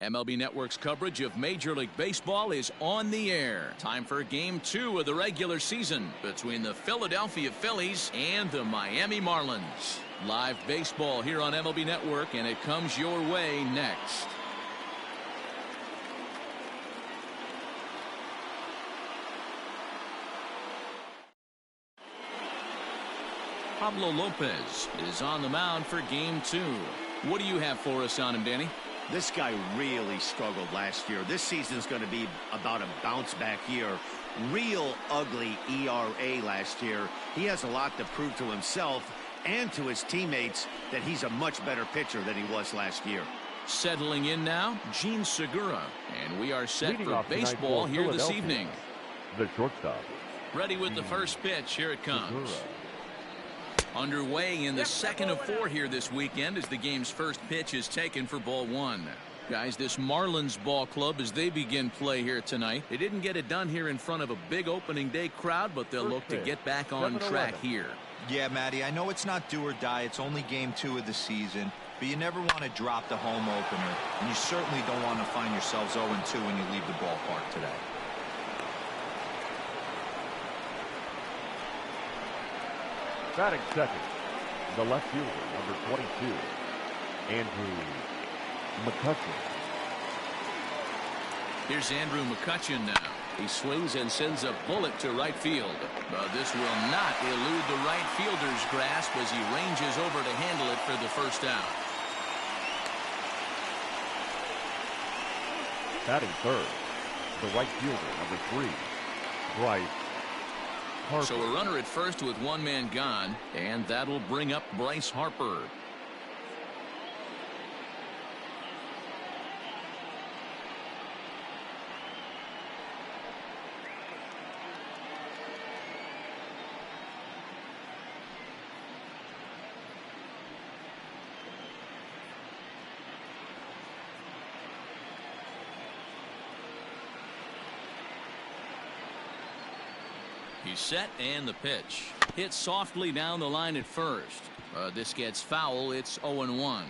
MLB Network's coverage of Major League Baseball is on the air. Time for Game 2 of the regular season between the Philadelphia Phillies and the Miami Marlins. Live baseball here on MLB Network, and it comes your way next. Pablo Lopez is on the mound for Game 2. What do you have for us on him, Danny? This guy really struggled last year. This season is going to be about a bounce back year. Real ugly ERA last year. He has a lot to prove to himself and to his teammates that he's a much better pitcher than he was last year. Settling in now, Gene Segura, and we are set for baseball here this evening. The shortstop. Ready with the first pitch. Here it comes. Underway in the second of 4 here this weekend as the game's first pitch is taken for ball 1. Guys, this Marlins ball club, as they begin play here tonight, they didn't get it done here in front of a big opening day crowd, but they'll look to get back on track here. Yeah, Matty, I know it's not do or die. It's only game 2 of the season, but you never want to drop the home opener, and you certainly don't want to find yourselves 0-2 when you leave the ballpark today. Batting second, the left fielder, number 22, Andrew McCutchen. Here's Andrew McCutchen now. He swings and sends a bullet to right field. But this will not elude the right fielder's grasp as he ranges over to handle it for the first out. Batting third, the right fielder, number 3, Bryce. So a runner at first with one man gone, and that'll bring up Bryce Harper. He's set, and the pitch. Hit softly down the line at first. This gets foul. It's 0-1.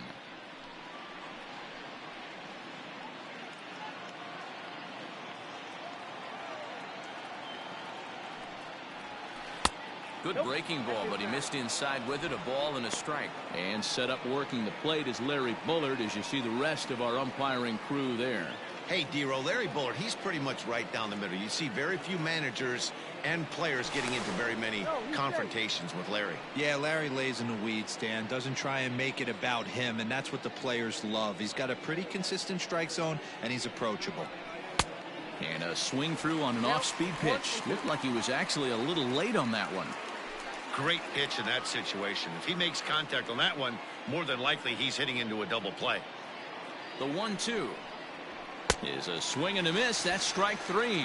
Good breaking ball, but he missed inside with it. A ball and a strike. And set up working the plate is Larry Bullard, as you see the rest of our umpiring crew there. Hey, D-Row, Larry Bullard, he's pretty much right down the middle. You see very few managers and players getting into very many confrontations with Larry. Yeah, Larry lays in the weeds, Dan. Doesn't try and make it about him, and that's what the players love. He's got a pretty consistent strike zone, and he's approachable. And a swing through on an off-speed pitch. Looked like he was actually a little late on that one. Great pitch in that situation. If he makes contact on that one, more than likely he's hitting into a double play. The 1-2 is a swing and a miss. That's strike 3.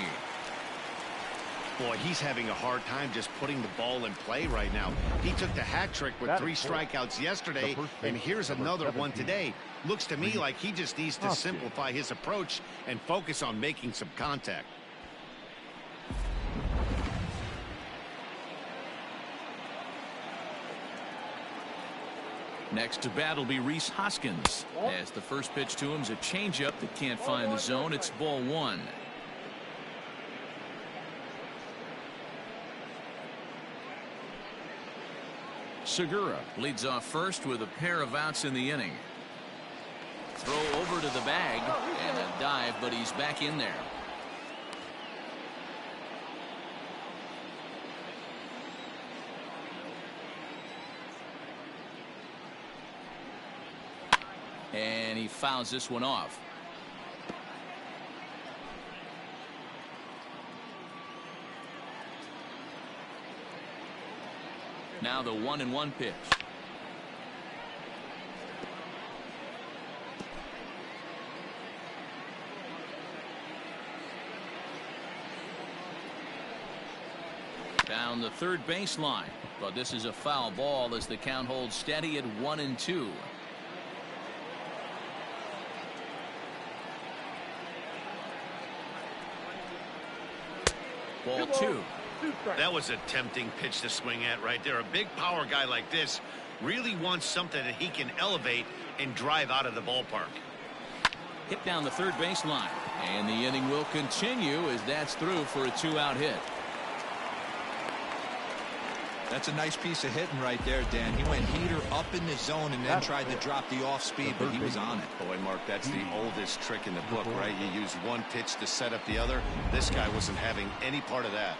Boy, he's having a hard time just putting the ball in play right now. He took the hat trick with 3 strikeouts yesterday, and here's another one today. Looks to me like he just needs to simplify his approach and focus on making some contact. Next to bat will be Rhys Hoskins, as the first pitch to him is a changeup that can't find the zone. It's ball 1. Segura leads off first with a pair of outs in the inning. Throw over to the bag and a dive, but he's back in there. And he fouls this one off. Now the 1-1 pitch. Down the third baseline, but this is a foul ball as the count holds steady at 1-2. Ball 2. That was a tempting pitch to swing at right there. A big power guy like this really wants something that he can elevate and drive out of the ballpark. hit down the third baseline. And the inning will continue as that's through for a 2-out hit. That's a nice piece of hitting right there, Dan. He went heater up in the zone and then tried to drop the off speed, but he was on it. Boy, Mark, that's the oldest trick in the book, right? You use one pitch to set up the other. This guy wasn't having any part of that.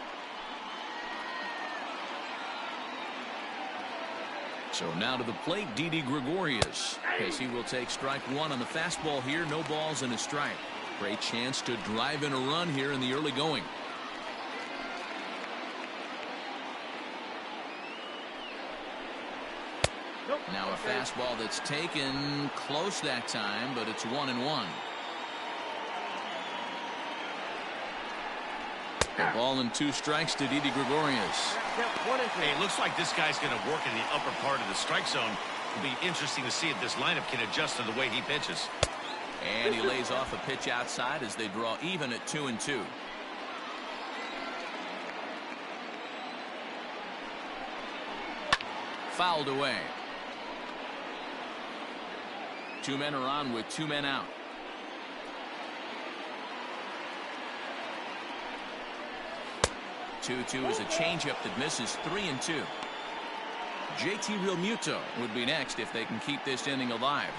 So now to the plate, Didi Gregorius, as he will take strike one on the fastball here. No balls and a strike. Great chance to drive in a run here in the early going. Now a fastball that's taken close that time, but it's 1-1. A ball and 2 strikes to Didi Gregorius. Hey, it looks like this guy's going to work in the upper part of the strike zone. It'll be interesting to see if this lineup can adjust to the way he pitches. And he lays off a pitch outside as they draw even at 2-2. Fouled away. 2 men are on with 2 men out. Two-two is a changeup that misses. 3-2. JT Realmuto would be next if they can keep this inning alive.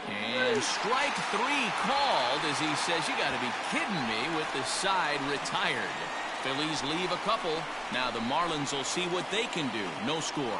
And strike 3 called as he says, "You got to be kidding me," with the side retired. Phillies leave a couple. Now the Marlins will see what they can do. No score.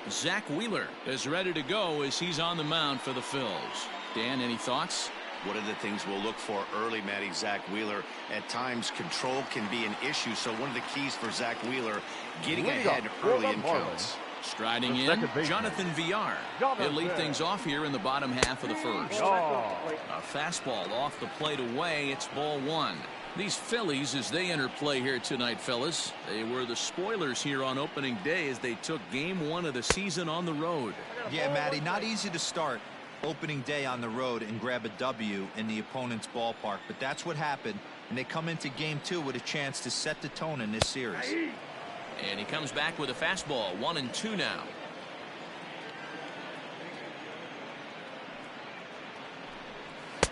Zach Wheeler is ready to go as he's on the mound for the Phils. Dan, any thoughts? One of the things we'll look for early, Matty, Zach Wheeler. At times, control can be an issue. So one of the keys for Zach Wheeler, getting ahead early in counts. Striding in, Jonathan Villar. He'll lead things off here in the bottom half of the first. A fastball off the plate away. It's ball 1. These Phillies, as they enter play here tonight, fellas, they were the spoilers here on opening day as they took game 1 of the season on the road. Yeah, Matty, not easy to start opening day on the road and grab a W in the opponent's ballpark, but that's what happened, and they come into game 2 with a chance to set the tone in this series. And he comes back with a fastball. 1-2 now.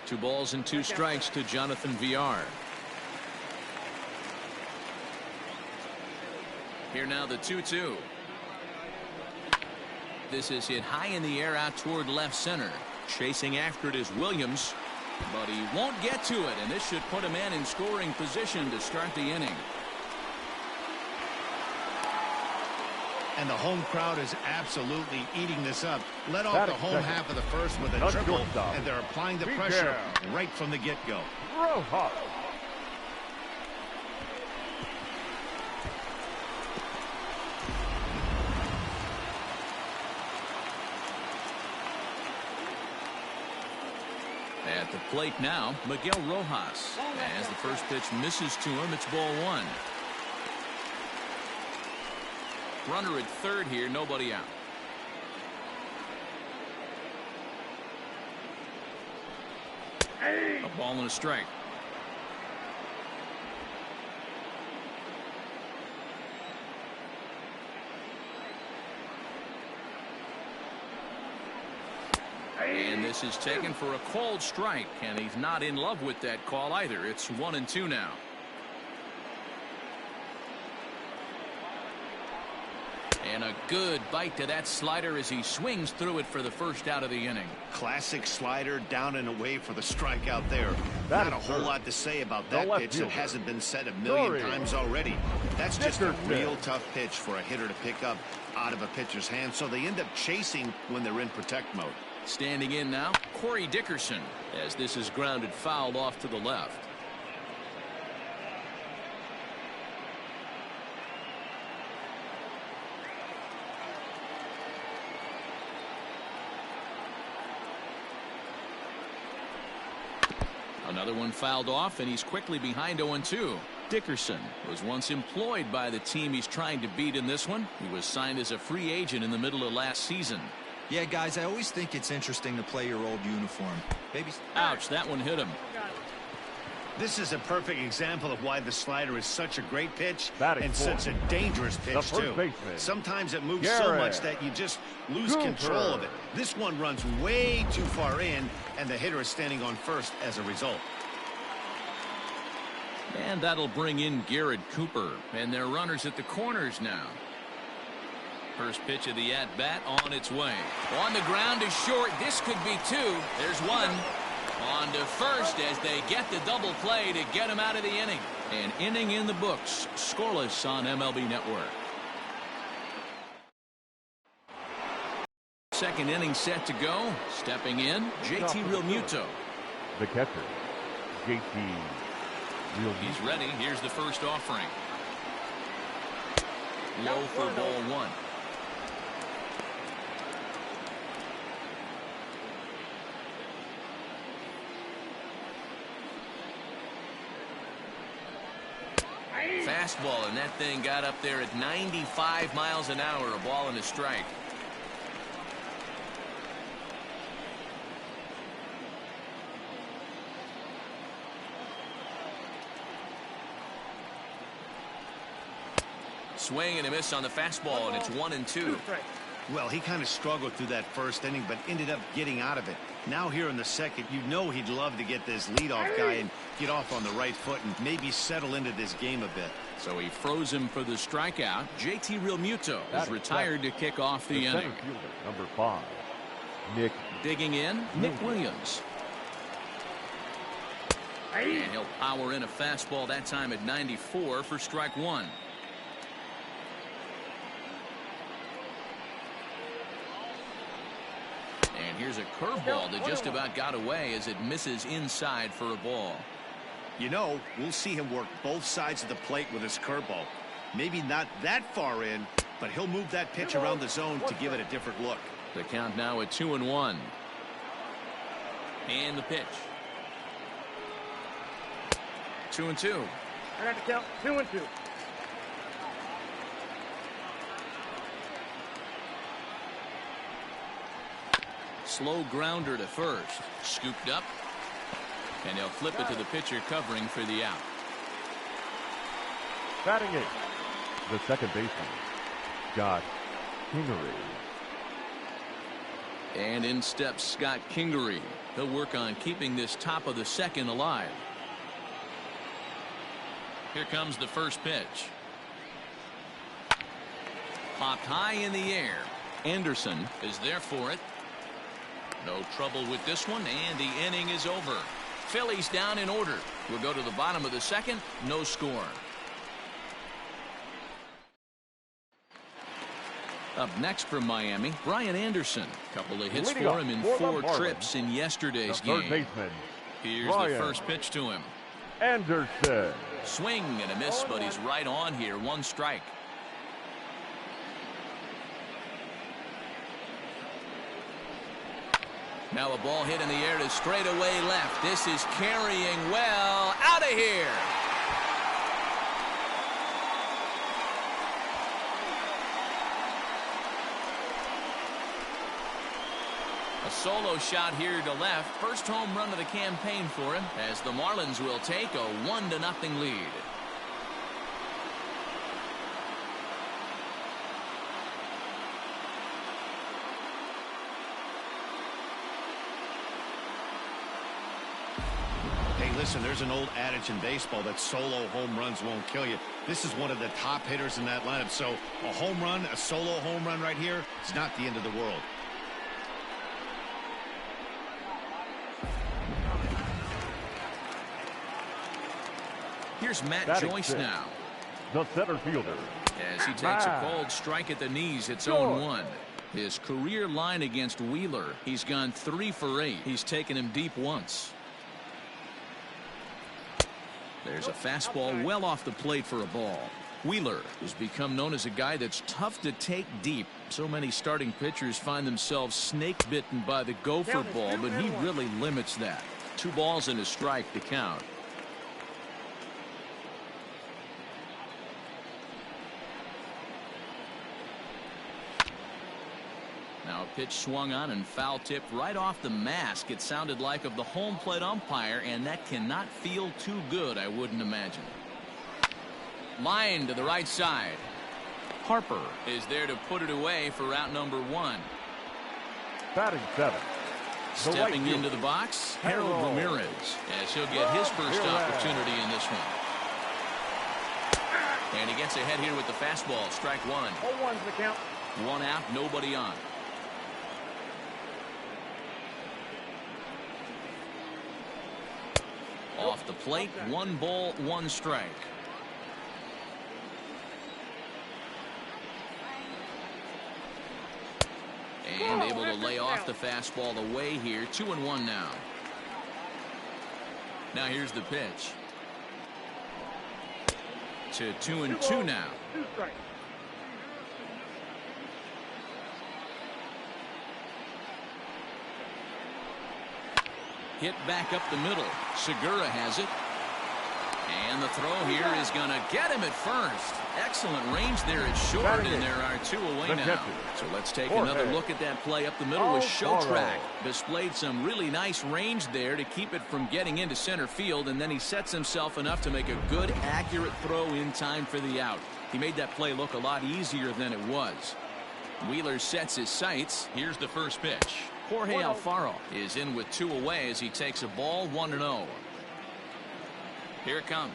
Two balls and 2 strikes to Jonathan Villar. Here now the 2-2. This is hit high in the air out toward left center. Chasing after it is Williams, but he won't get to it, and this should put a man in scoring position to start the inning. And the home crowd is absolutely eating this up. Let off the home half of the first with a triple, and they're applying the pressure right from the get-go. At the plate now, Miguel Rojas. As the first pitch misses to him, it's ball 1. Runner at third here, nobody out. A ball and a strike. And this is taken for a called strike, and he's not in love with that call either. It's 1-2 now. And a good bite to that slider as he swings through it for the first out of the inning. Classic slider, down and away for the strikeout there. Not a whole lot to say about that pitch. It hasn't been said a million times already. That's just a real tough pitch for a hitter to pick up out of a pitcher's hand, so they end up chasing when they're in protect mode. Standing in now, Corey Dickerson, as this is grounded fouled off to the left. Another one fouled off, and he's quickly behind 0-2. Dickerson was once employed by the team he's trying to beat in this one. He was signed as a free agent in the middle of last season. Yeah, guys, I always think it's interesting to play your old uniform. Baby. Ouch, that one hit him. This is a perfect example of why the slider is such a great pitch Batting and fourth. such a dangerous pitch, first too. baseman, Sometimes it moves so Garrett much that you just lose control of it. This one runs way too far in, and the hitter is standing on first as a result. And that'll bring in Garrett Cooper, and their runners at the corners now. First pitch of the at-bat on its way. On the ground is short. This could be two. There's one. On to first as they get the double play to get him out of the inning. An inning in the books. Scoreless on MLB Network. Second inning set to go. Stepping in, JT Realmuto. The catcher, JT Realmuto. He's ready. Here's the first offering. Low for ball one. Fastball, and that thing got up there at 95 miles an hour. A ball and a strike. Swing and a miss on the fastball, and it's 1-2. Well, he kind of struggled through that first inning, but ended up getting out of it. Now here in the second, you know he'd love to get this leadoff guy and get off on the right foot and maybe settle into this game a bit. So he froze him for the strikeout. JT Realmuto is retired to kick off the inning. Center fielder, number 5, Nick. Digging in, Nick Williams. And he'll power in a fastball that time at 94 for strike one. And here's a curveball that just about got away as it misses inside for a ball. You know, we'll see him work both sides of the plate with his curveball. Maybe not that far in, but he'll move that pitch around the zone to give it a different look. The count now at 2-1. And the pitch. 2-2. I got to count 2-2. Slow grounder to first. Scooped up. And he'll flip it to the pitcher covering for the out. Batting 8, the second baseman, Scott Kingery. And in steps Scott Kingery. He'll work on keeping this top of the second alive. Here comes the first pitch. Popped high in the air. Anderson is there for it. No trouble with this one, and the inning is over. Phillies down in order. We'll go to the bottom of the second. No score. Up next from Miami, Brian Anderson. Couple of hits for him in 4 trips in yesterday's game. Third baseman, Here's Brian the first pitch to him. Anderson. Swing and a miss, but he's right on here. 1 strike. Now a ball hit in the air to straightaway left. This is carrying well. Out of here. A solo shot here to left. First home run of the campaign for him, as the Marlins will take a 1-0 lead. Listen, there's an old adage in baseball that solo home runs won't kill you. This is one of the top hitters in that lineup. So a home run, a solo home run right here is not the end of the world. Here's Matt Batting Joyce 6, now. the center fielder, As he takes a cold strike at the knees, it's 0-1. His career line against Wheeler, he's gone 3 for 8. He's taken him deep once. There's a fastball well off the plate for a ball. Wheeler has become known as a guy that's tough to take deep. So many starting pitchers find themselves snake bitten by the gopher ball, but he really limits that. 2 balls and a strike to count. Now Now a pitch swung on and foul tipped right off the mask. It sounded like of the home plate umpire, and that cannot feel too good, I wouldn't imagine. Line to the right side. Harper is there to put it away for out number 1. Batting 7. Stepping into the box, Harold Ramirez, as he'll get his first opportunity in this one. And he gets ahead here with the fastball. Strike 1. 0-1's the count. 1 out, nobody on. Off the plate, 1 ball, 1 strike. And able to lay off the fastball away here. 2-1 now. Now here's the pitch. To 2-2 now. 2 strikes. Hit back up the middle. Segura has it. And the throw here is going to get him at first. Excellent range there at short, and there are 2 away now. So let's take another look at that play up the middle with Showtrack. Displayed some really nice range there to keep it from getting into center field, and then he sets himself enough to make a good, accurate throw in time for the out. He made that play look a lot easier than it was. Wheeler sets his sights. Here's the first pitch. Jorge Alfaro is in with 2 away as he takes a ball 1-0. Here it comes.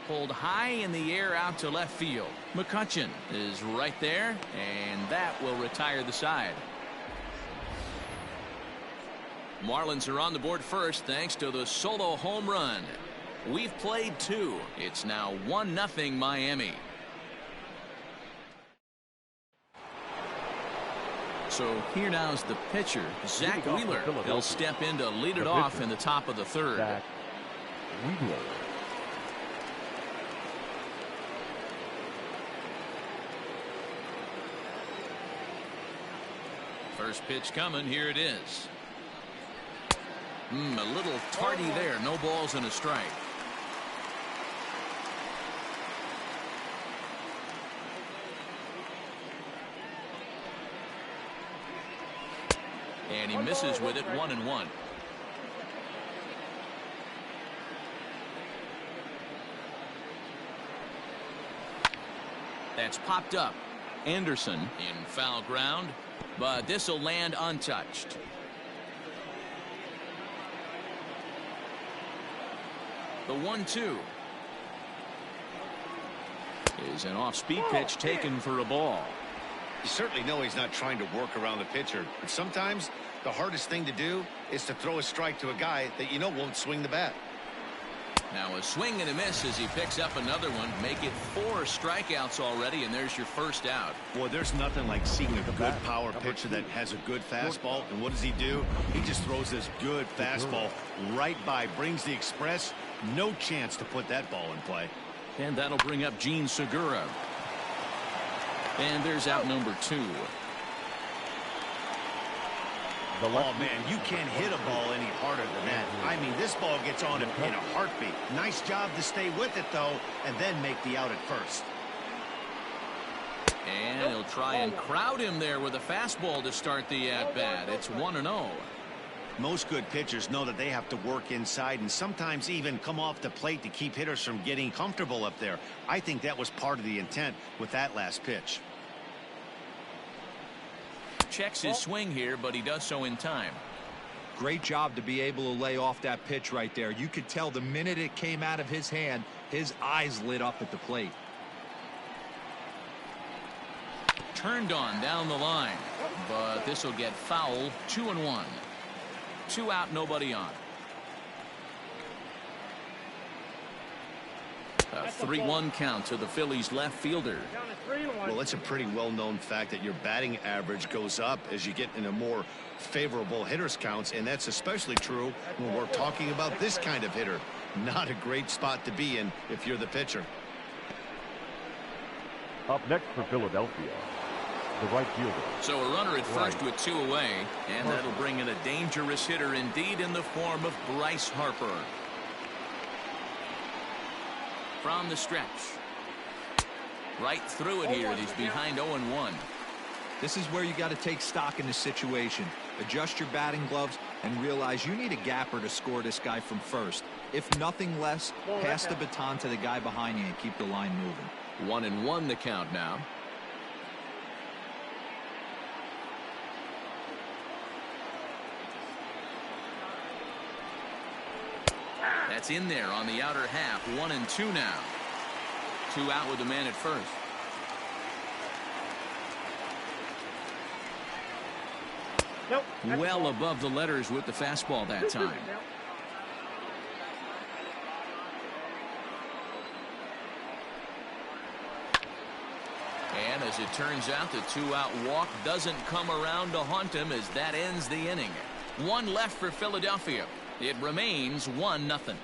Pulled high in the air out to left field. McCutchen is right there, and that will retire the side. Marlins are on the board first thanks to the solo home run. We've played 2. It's now 1-0 Miami. So here now's the pitcher, Zach Wheeler. He'll step in to lead it off in the top of the 3rd. Zach Wheeler. First pitch coming. Here it is. A little tardy there. No balls and a strike. And he misses with it. 1-1. That's popped up. Anderson in foul ground, but this will land untouched. The 1-2 is an off-speed pitch taken for a ball. You certainly know he's not trying to work around the pitcher, but sometimes the hardest thing to do is to throw a strike to a guy that you know won't swing the bat. Now a swing and a miss as he picks up another one. Make it 4 strikeouts already, and there's your first out. Boy, there's nothing like seeing a good power pitcher that has a good fastball. And what does he do? He just throws this good fastball right by, brings the express. No chance to put that ball in play. And that'll bring up Gene Segura. And there's out number 2. Oh, man, you can't hit a ball any harder than that. I mean, this ball gets on him in a heartbeat. Nice job to stay with it, though, and then make the out at first. And he'll try and crowd him there with a fastball to start the at-bat. It's 1-0. Most good pitchers know that they have to work inside and sometimes even come off the plate to keep hitters from getting comfortable up there. I think that was part of the intent with that last pitch. Checks his swing here, but he does so in time. Great job to be able to lay off that pitch right there. You could tell the minute it came out of his hand, his eyes lit up at the plate. Turned on down the line, but this will get foul. 2-1. 2 out, nobody on. A 3-1 count to the Phillies left fielder. Well, it's a pretty well-known fact that your batting average goes up as you get into more favorable hitters counts, and that's especially true when we're talking about this kind of hitter. Not a great spot to be in if you're the pitcher. Up next for Philadelphia, the right fielder. So a runner at first with 2 away, and that'll bring in a dangerous hitter indeed in the form of Bryce Harper. From the stretch. Right through it here, and he's behind 0-1. This is where you got to take stock in the situation. Adjust your batting gloves and realize you need a gapper to score this guy from first. If nothing less, pass the baton to the guy behind you and keep the line moving. 1-1 the count now. That's in there on the outer half. 1-2 now. 2 out with the man at first. Nope. Well above the letters with the fastball that time. And as it turns out, the 2-out walk doesn't come around to haunt him as that ends the inning. 1 left for Philadelphia. It remains 1-0.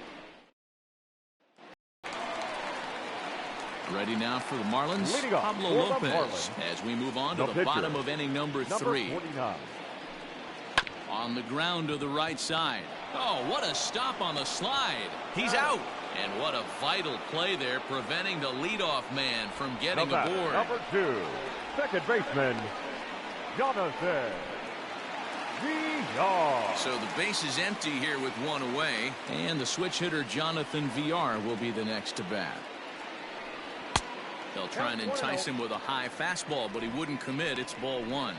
Ready now for the Marlins, Pablo Lopez, as we move on to the bottom of inning number 3. 49. On the ground to the right side. Oh, what a stop on the slide. He's out. And what a vital play there, preventing the leadoff man from getting aboard. Number 2, second baseman, Jonathan VR. So the base is empty here with 1 away, and the switch hitter Jonathan VR will be the next to bat. They'll try and entice him with a high fastball, but he wouldn't commit. It's ball 1.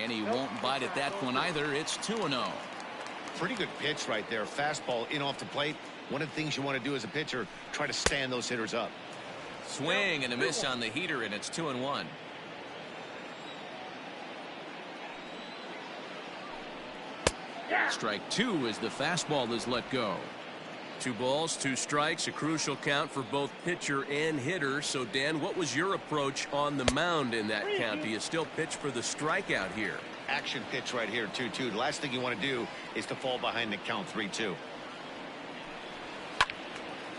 And he won't bite at that one either. It's 2-0. Pretty good pitch right there. Fastball in off the plate. One of the things you want to do as a pitcher, try to stand those hitters up. Swing and a miss on the heater, and it's 2-1. Strike 2 as the fastball is let go. 2 balls, 2 strikes, a crucial count for both pitcher and hitter. So, Dan, what was your approach on the mound in that count? Do you still pitch for the strikeout here? Action pitch right here, 2-2. The last thing you want to do is to fall behind the count 3-2.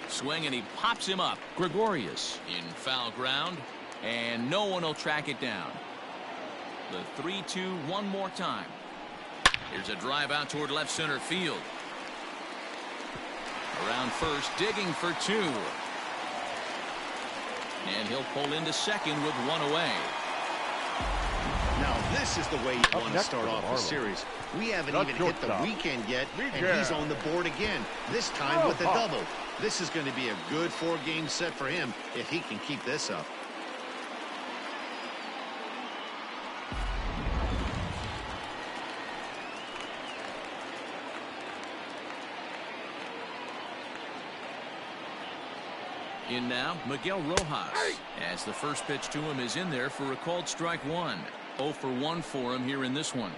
Swing, and he pops him up. Gregorius in foul ground, and no one will track it down. The 3-2 one more time. Here's a drive out toward left center field. Around first, digging for 2. And he'll pull into second with 1 away. Now this is the way you want to start off the series. We haven't even hit the weekend yet, and he's on the board again, this time with a double. This is going to be a good 4-game set for him if he can keep this up. In now, Miguel Rojas, as the first pitch to him is in there for a called strike 1. 0 for 1 for him here in this one.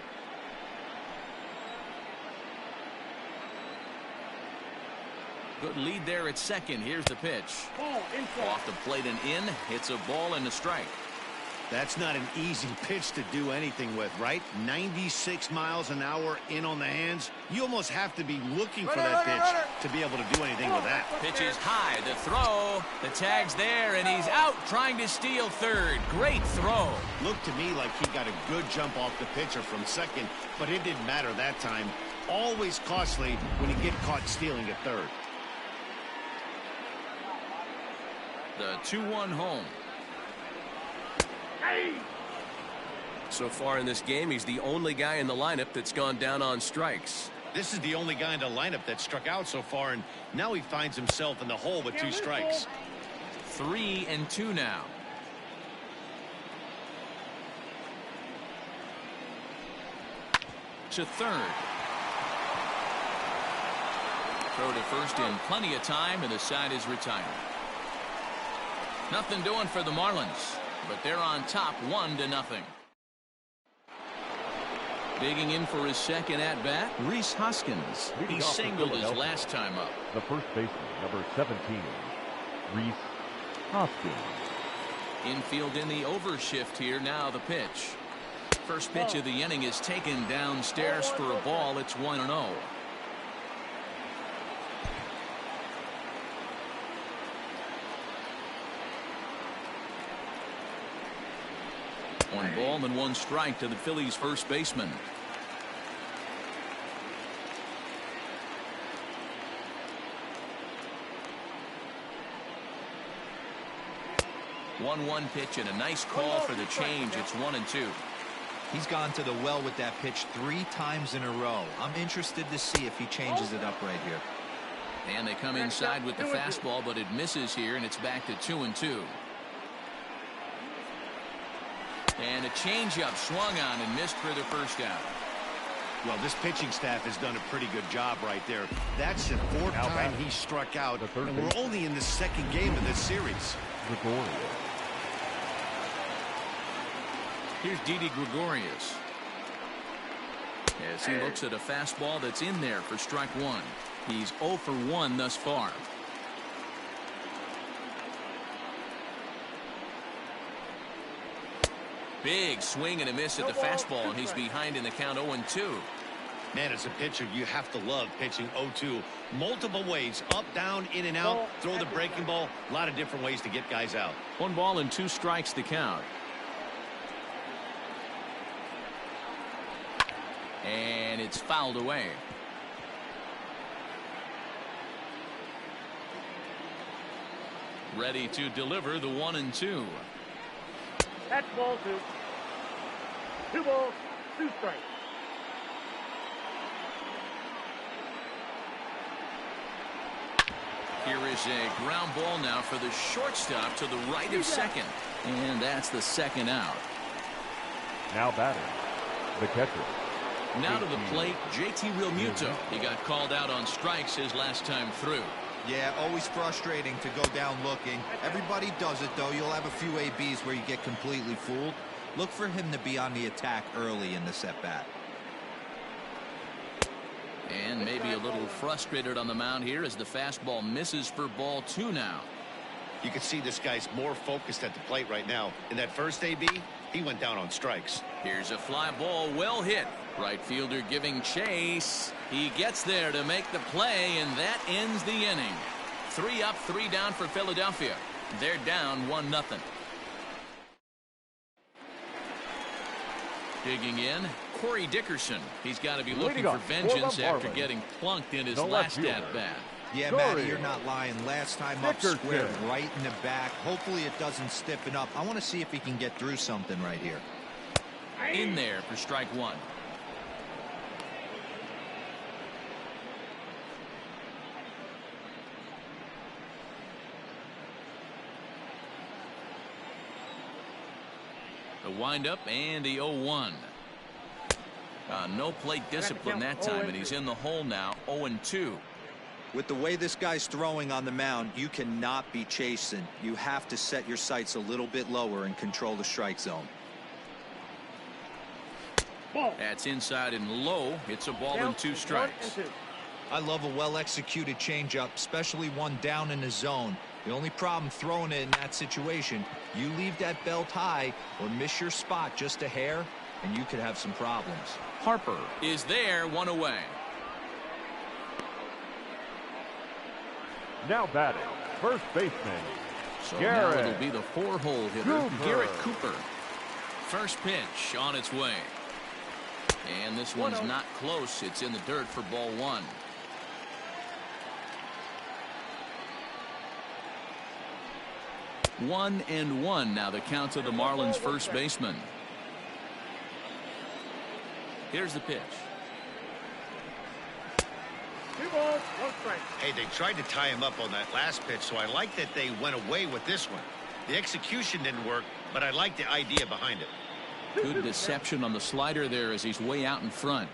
Good lead there at second. Here's the pitch. Off the plate and in. It's a ball and a strike. That's not an easy pitch to do anything with, right? 96 miles an hour in on the hands. You almost have to be looking for that pitch to be able to do anything with that. Pitch is high. The throw. The tag's there, and he's out trying to steal third. Great throw. Looked to me like he got a good jump off the pitcher from second, but it didn't matter that time. Always costly when you get caught stealing at third. The 2-1 home. So far in this game, he's the only guy in the lineup that's gone down on strikes. This is the only guy in the lineup that struck out so far, and now he finds himself in the hole with 2 strikes. 3-2 now. To third. Throw to first in plenty of time, and the side is retired. Nothing doing for the Marlins, but they're on top 1-0. Digging in for his second at-bat, Rhys Hoskins. He singled his last time up. The first baseman, number 17, Rhys Hoskins. Infield in the overshift here. Now the pitch. First pitch of the inning is taken downstairs for a ball. It's 1-0. 1 ball and 1 strike to the Phillies first baseman. 1-1 pitch and a nice call for the change. It's 1-2. He's gone to the well with that pitch 3 times in a row. I'm interested to see if he changes it up right here. And they come inside with the fastball, but it misses here, and it's back to 2-2. And a changeup swung on and missed for the first out. Well, this pitching staff has done a pretty good job right there. That's the 4th time he struck out, and we're only in the 2nd game of this series. Here's Didi Gregorius. As he looks at a fastball that's in there for strike 1. He's 0 for 1 thus far. Big swing and a miss at the fastball, and he's behind in the count 0-2. Man, as a pitcher, you have to love pitching 0-2. Multiple ways, up, down, in and out, throw the breaking ball. A lot of different ways to get guys out. 1 ball and 2 strikes to count. And it's fouled away. Ready to deliver the 1-2. That's ball 2. 2 balls, 2 strikes. Here is a ground ball now for the shortstop to the right of second. And that's the 2nd out. Now batting, the catcher. Now to the plate, JT Realmuto. He got called out on strikes his last time through. Yeah, always frustrating to go down looking. Everybody does it, though. You'll have a few ABs where you get completely fooled. Look for him to be on the attack early in this at-bat. And maybe a little frustrated on the mound here as the fastball misses for ball 2 now. You can see this guy's more focused at the plate right now. In that first AB, he went down on strikes. Here's a fly ball, well hit. Right fielder giving chase. He gets there to make the play, and that ends the inning. 3 up, 3 down for Philadelphia. They're down 1-0. Digging in, Corey Dickerson. He's got to be looking for vengeance after getting plunked in his last at-bat. Yeah, Matty, you're not lying. Last time up, squared right in the back. Hopefully it doesn't stiffen up. I want to see if he can get through something right here. In there for strike 1. The windup and the 0-1. No plate discipline that time, and he's in the hole now, 0-2. With the way this guy's throwing on the mound, you cannot be chasing. You have to set your sights a little bit lower and control the strike zone. That's inside and low. It's a ball and 2 strikes. I love a well-executed changeup, especially one down in the zone. The only problem throwing it in that situation, you leave that belt high or miss your spot just a hair, and you could have some problems. Harper is there, 1 away. Now batting, first baseman. So now it'll be the 4-hole hitter, Garrett Cooper. First pitch on its way. And this one's not close. It's in the dirt for ball 1. One and 1 now the count to the Marlins first baseman. Here's the pitch. 2 balls, 1 strike. Hey, they tried to tie him up on that last pitch, so I like that they went away with this one. The execution didn't work, but I like the idea behind it. Good deception on the slider there as he's way out in front.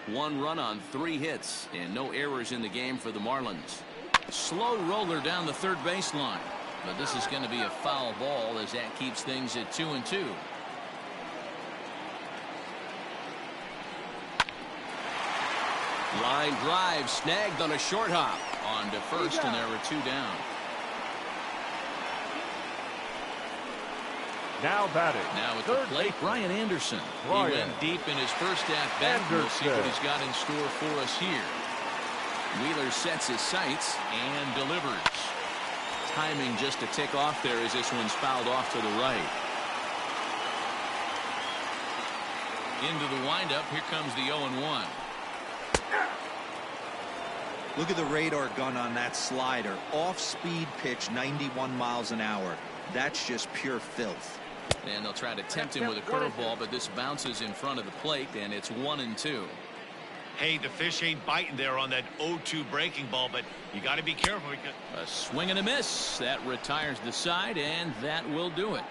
1 run on 3 hits and no errors in the game for the Marlins. Slow roller down the third baseline. But this is going to be a foul ball as that keeps things at 2-2. Line drive snagged on a short hop. On to first, and there were 2 down. Now batting. Now at the plate, Brian Anderson. He went deep in his first at-bat. We'll see what he's got in store for us here. Wheeler sets his sights and delivers. Timing just a tick off there as this one's fouled off to the right. Into the windup. Here comes the 0-1. Look at the radar gun on that slider. Off-speed pitch, 91 miles an hour. That's just pure filth. And they'll try to tempt him with a curveball, but this bounces in front of the plate, and it's 1-2. Hey, the fish ain't biting there on that 0-2 breaking ball, but you got to be careful. A swing and a miss. That retires the side, and that will do it.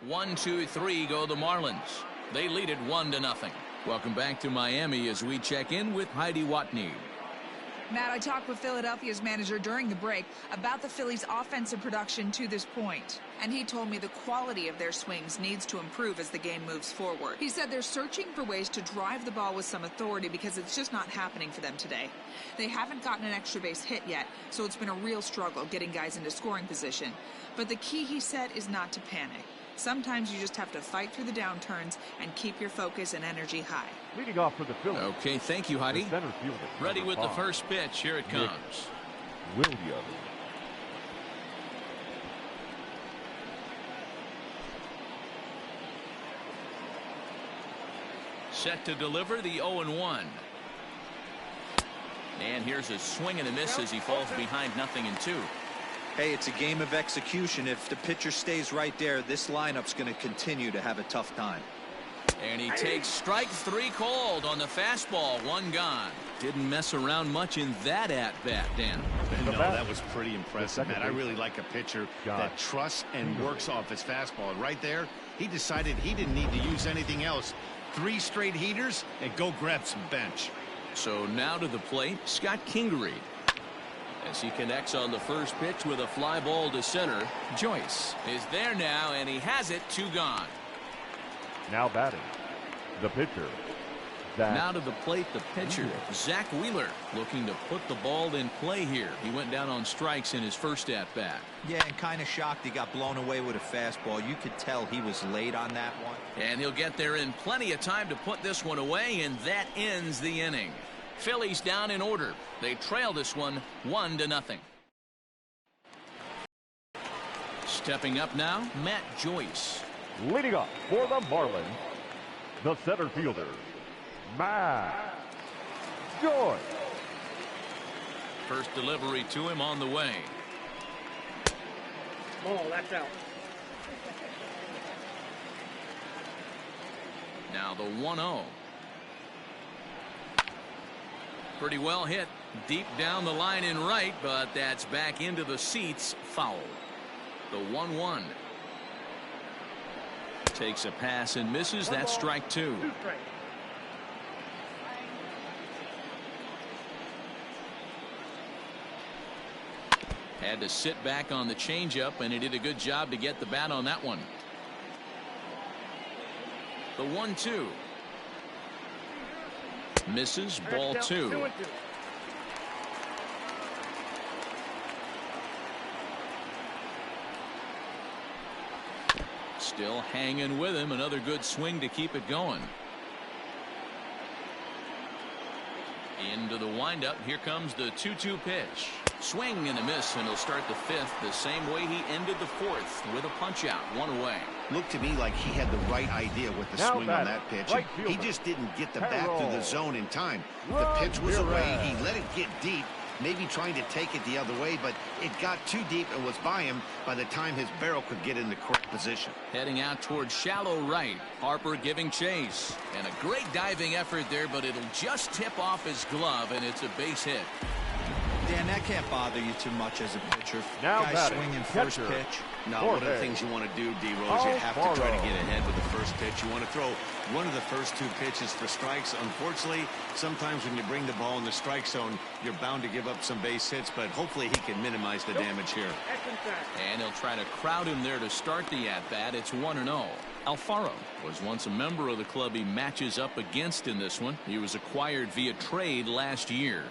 1-2-3 go the Marlins. They lead it 1-0. Welcome back to Miami as we check in with Heidi Watney. Matt, I talked with Philadelphia's manager during the break about the Phillies' offensive production to this point, and he told me the quality of their swings needs to improve as the game moves forward. He said they're searching for ways to drive the ball with some authority because it's just not happening for them today. They haven't gotten an extra base hit yet, so it's been a real struggle getting guys into scoring position. But the key, he said, is not to panic. Sometimes you just have to fight through the downturns and keep your focus and energy high. Leading off for the Phillies. Okay, thank you, Heidi. Center fielder, ready with the 5. first pitch. Here it comes. Williams. Set to deliver the 0-1. And here's a swing and a miss as he falls behind 0-2. Hey, it's a game of execution. If the pitcher stays right there, this lineup's going to continue to have a tough time. And he takes strike 3 called on the fastball. 1 gone. Didn't mess around much in that at-bat, Dan. No, that was pretty impressive, Matt. I really like a pitcher that trusts and works off his fastball. Right there, he decided he didn't need to use anything else. 3 straight heaters and go grab some bench. So now to the plate, Scott Kingery. As he connects on the first pitch with a fly ball to center. Joyce is there now, and he has it. 2 gone. Now batting, the pitcher. Now to the plate, the pitcher, Zach Wheeler, looking to put the ball in play here. He went down on strikes in his first at-bat. Yeah, and kind of shocked he got blown away with a fastball. You could tell he was late on that one. And he'll get there in plenty of time to put this one away, and that ends the inning. Phillies down in order. They trail this one 1-0. Stepping up now, Matt Joyce. Leading up for the Marlins, the center fielder, Matt Joyce. First delivery to him on the way. Ball, that's out. Now the 1-0. Pretty well hit deep down the line in right, but that's back into the seats. Foul. The 1-1. Takes a pass and misses. That's strike 2. Had to sit back on the changeup, and he did a good job to get the bat on that one. The 1-2. Misses. Ball 2. Still hanging with him. Another good swing to keep it going. Into the windup. Here comes the 2-2 pitch. Swing and a miss, and he'll start the 5th the same way he ended the 4th with a punch out. 1 away. Looked to me like he had the right idea with the swing on that pitch. He just didn't get the bat to the zone in time. The pitch was away. He let it get deep, maybe trying to take it the other way, but it got too deep and was by him by the time his barrel could get in the correct position. Heading out towards shallow right. Harper giving chase. And a great diving effort there, but it'll just tip off his glove, and it's a base hit. Dan, that can't bother you too much as a pitcher. Now Guys swinging first pitch. No, one of the things you want to do, D-Rose, you have to try to get ahead with the first pitch. You want to throw one of the first 2 pitches for strikes. Unfortunately, sometimes when you bring the ball in the strike zone, you're bound to give up some base hits, but hopefully he can minimize the damage here. And he'll try to crowd him there to start the at-bat. It's 1-0. Alfaro was once a member of the club he matches up against in this one. He was acquired via trade last year.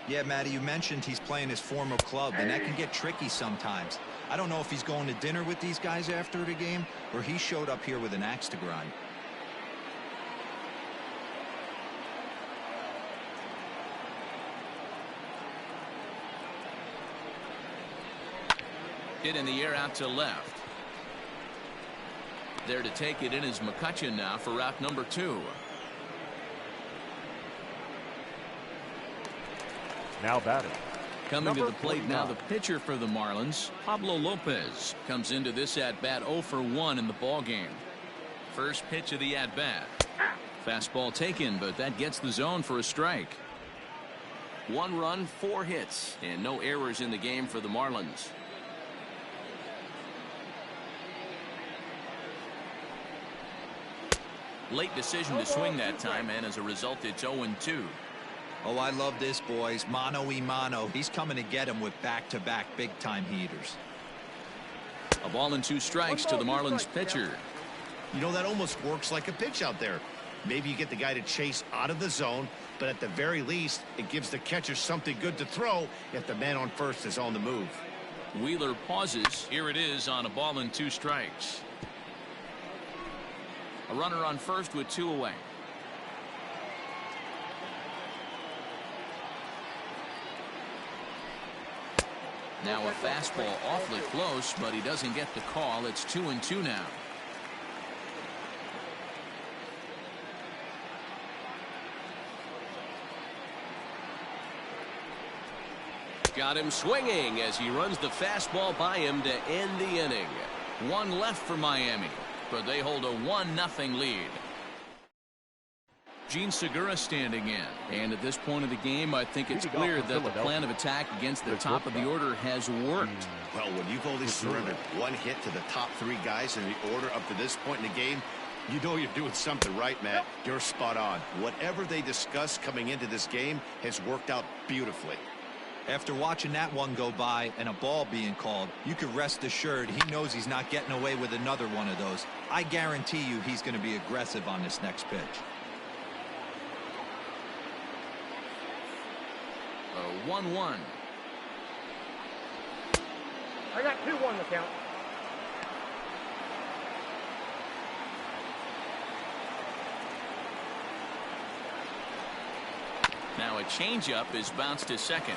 Yeah, Matty, you mentioned he's playing his former club, and that can get tricky sometimes. I don't know if he's going to dinner with these guys after the game, or he showed up here with an axe to grind. Hit in the air out to left. There to take it in is McCutchen now for route number 2. Now batting, Coming to the plate now, the pitcher for the Marlins, Pablo Lopez, comes into this at-bat 0 for 1 in the ballgame. First pitch of the at-bat. Fastball taken, but that gets the zone for a strike. 1 run, 4 hits, and no errors in the game for the Marlins. Late decision to swing that time, and as a result, it's 0-2. Oh, I love this, boys. Mano-y-mano. He's coming to get him with back-to-back big-time heaters. A ball and 2 strikes to the Marlins pitcher. You know, that almost works like a pitch out there. Maybe you get the guy to chase out of the zone, but at the very least, it gives the catcher something good to throw if the man on first is on the move. Wheeler pauses. Here it is on a ball and 2 strikes. A runner on first with 2 away. Now a fastball awfully close, but he doesn't get the call. It's 2-2 now. Got him swinging as he runs the fastball by him to end the inning. 1 left for Miami, but they hold a 1-0 lead. Gene Segura standing in, and at this point of the game, I think it's clear that the plan of attack against the top of the order has worked. Well, when you've only surrendered 1 hit to the top 3 guys in the order up to this point in the game, you know you're doing something right, Matt. You're spot on. Whatever they discussed coming into this game has worked out beautifully. After watching that one go by and a ball being called, you can rest assured he knows he's not getting away with another one of those. I guarantee you he's going to be aggressive on this next pitch. 1-1. I got 2-1 to count. Now a changeup is bounced to second.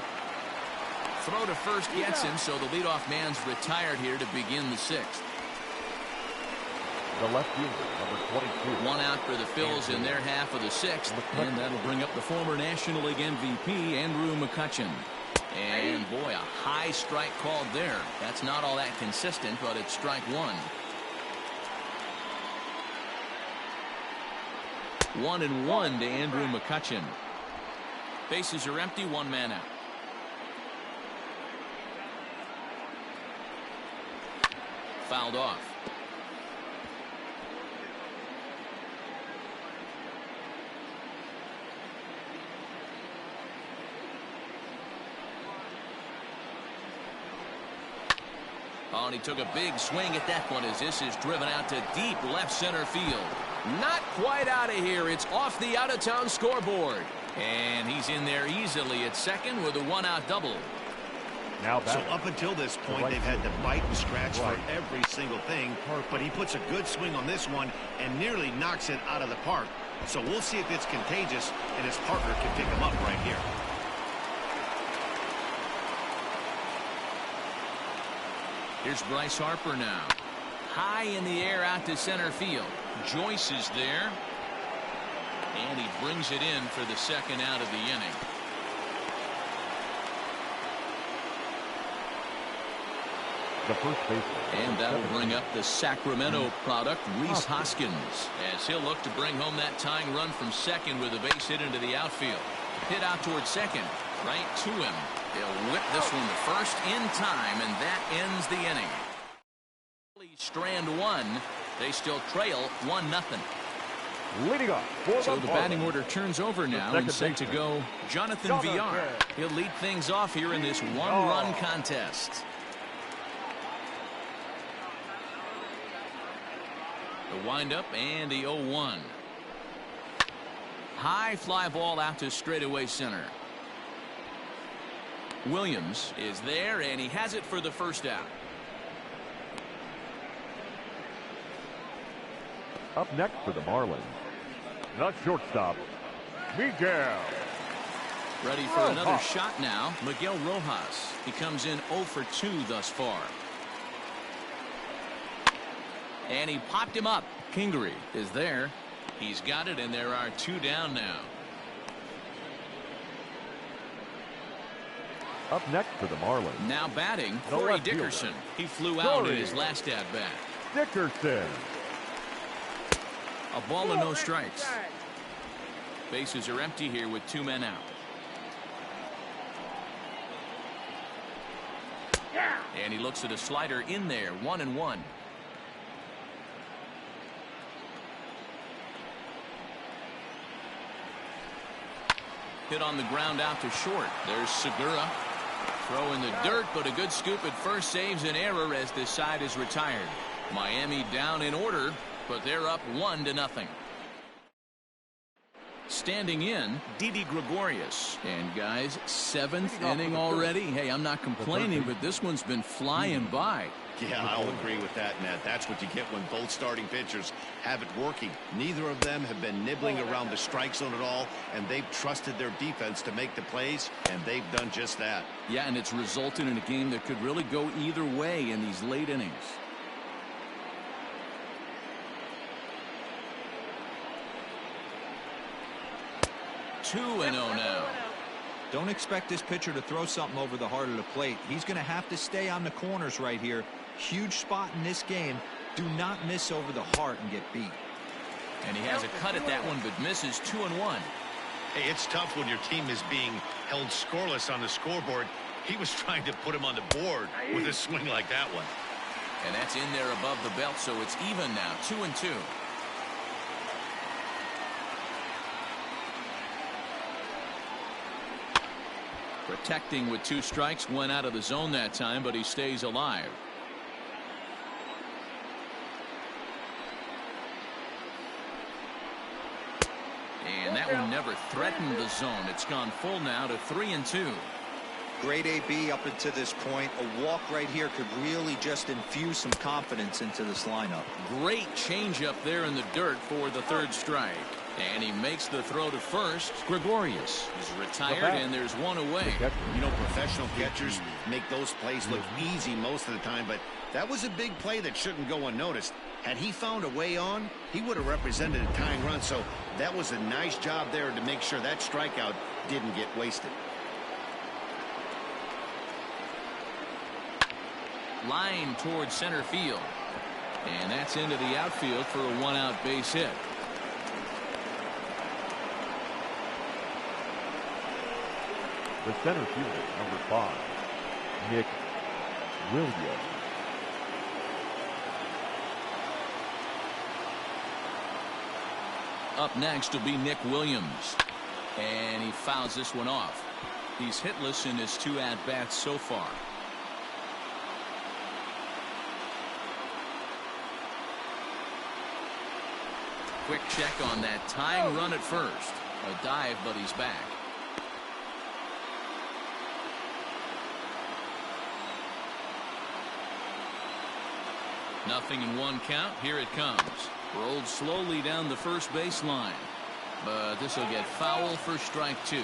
Throw to first gets him, so the leadoff man's retired here to begin the 6th. The left fielder, number 22. 1 out for the Phils in their half of the 6th, and that'll bring up the former National League MVP, Andrew McCutchen. And boy, a high strike called there. That's not all that consistent, but it's strike 1. 1-1 to Andrew McCutchen. Bases are empty, 1 man out. Fouled off. Oh, and he took a big swing at that one as this is driven out to deep left center field. Not quite out of here. It's off the out-of-town scoreboard. And he's in there easily at second with a 1-out double. Now so up until this point, they've had to bite and scratch for every single thing, but he puts a good swing on this one and nearly knocks it out of the park. So we'll see if it's contagious and his partner can pick him up right here. Here's Bryce Harper now. High in the air out to center field. Joyce is there. And he brings it in for the 2nd out of the inning. The first baseman. And that'll bring up the Sacramento product, Rhys Hoskins, as he'll look to bring home that tying run from second with a base hit into the outfield. Hit out towards second, right to him. He'll whip this one to first in time, and that ends the inning. Strand 1. They still trail 1-0. Leading off. So the batting order turns over now and set to go Jonathan Villar. He'll lead things off here in this 1-run contest. The windup and the 0-1. High fly ball out to straightaway center. Williams is there, and he has it for the 1st out. Up next for the Marlins, the shortstop, Miguel. Ready for another shot now, Miguel Rojas. He comes in 0 for 2 thus far. And he popped him up. Kingery is there. He's got it, and there are 2 down now. Up next for the Marlins, Now batting, the Corey left fielder. Dickerson. He flew out in his last at-bat. Dickerson. A ball and no strikes. Bases are empty here with 2 men out. And he looks at a slider in there, 1-1. Hit on the ground out to short. There's Segura. Throw in the dirt, but a good scoop at first saves an error as this side is retired. Miami down in order, but they're up 1-0. Standing in, Didi Gregorius. And guys, 7th inning already. Hey, I'm not complaining, but this one's been flying by. Yeah, I'll agree with that, Ned. That's what you get when both starting pitchers have it working. Neither of them have been nibbling around the strike zone at all, and they've trusted their defense to make the plays, and they've done just that. Yeah, and it's resulted in a game that could really go either way in these late innings. Two and 0 now. Don't expect this pitcher to throw something over the heart of the plate. He's going to have to stay on the corners right here. Huge spot in this game. Do not miss over the heart and get beat. And he has a cut at that one, but misses. 2-1. Hey, it's tough when your team is being held scoreless on the scoreboard. He was trying to put him on the board with a swing like that one. And that's in there above the belt, so it's even now. 2-2. Protecting with 2 strikes, went out of the zone that time, but he stays alive. And that one never threatened the zone. It's gone full now to 3-2. Great AB up until this point. A walk right here could really just infuse some confidence into this lineup. Great change up there in the dirt for the 3rd strike. And he makes the throw to first. Gregorius is retired, and there's one away. You know, professional catchers make those plays look easy most of the time, but that was a big play that shouldn't go unnoticed. Had he found a way on, he would have represented a tying run, so that was a nice job there to make sure that strikeout didn't get wasted. Line towards center field. And that's into the outfield for a 1-out base hit. The center fielder, number 5, Nick Williams. Up next will be Nick Williams. And he fouls this one off. He's hitless in his 2 at-bats so far. Quick check on that tying run at first. A dive, but he's back. Nothing in 1 count. Here it comes. Rolled slowly down the first baseline. But this will get foul for strike 2.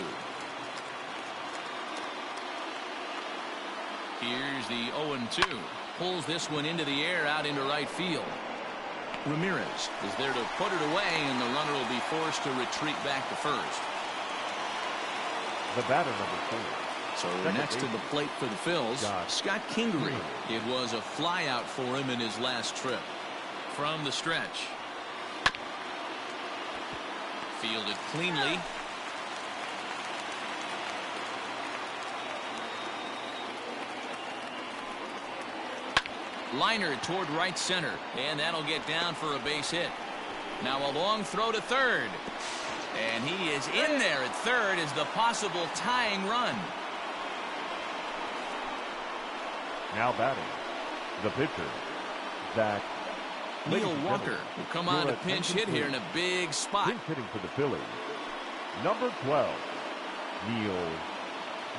Here's the 0-2. Pulls this one into the air out into right field. Ramirez is there to put it away, and the runner will be forced to retreat back to first. The batter, number 4. So next to the plate for the Phils, Scott Kingery. It was a flyout for him in his last trip. From the stretch. Fielded cleanly. Liner toward right center, and that'll get down for a base hit. Now a long throw to third. And he is in there at third as the possible tying run. Now batting, the pitcher, Zach. Neil Walker will come on to pinch hit here in a big spot. Pinch hitting for the Phillies, number 12, Neil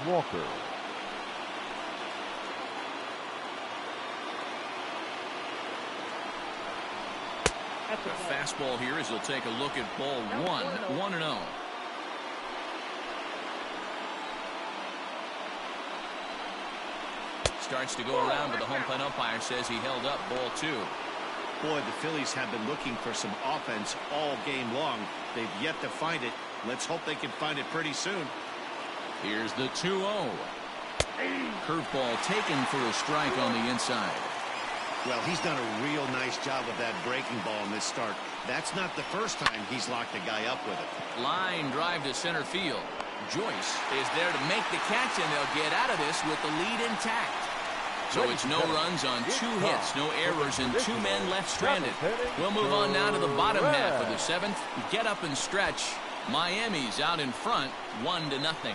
Walker. The fastball here as he'll take a look at ball 1, 1-0. Starts to go around, but the home plate umpire says he held up ball 2. Boy, the Phillies have been looking for some offense all game long. They've yet to find it. Let's hope they can find it pretty soon. Here's the 2-0. Curveball taken for a strike on the inside. Well, he's done a real nice job of that breaking ball in this start. That's not the first time he's locked a guy up with it. Line drive to center field. Joyce is there to make the catch, and they'll get out of this with the lead intact. So it's no runs on 2 hits, no errors, and 2 men left stranded. We'll move on now to the bottom half of the 7th. Get up and stretch. Miami's out in front, 1-0.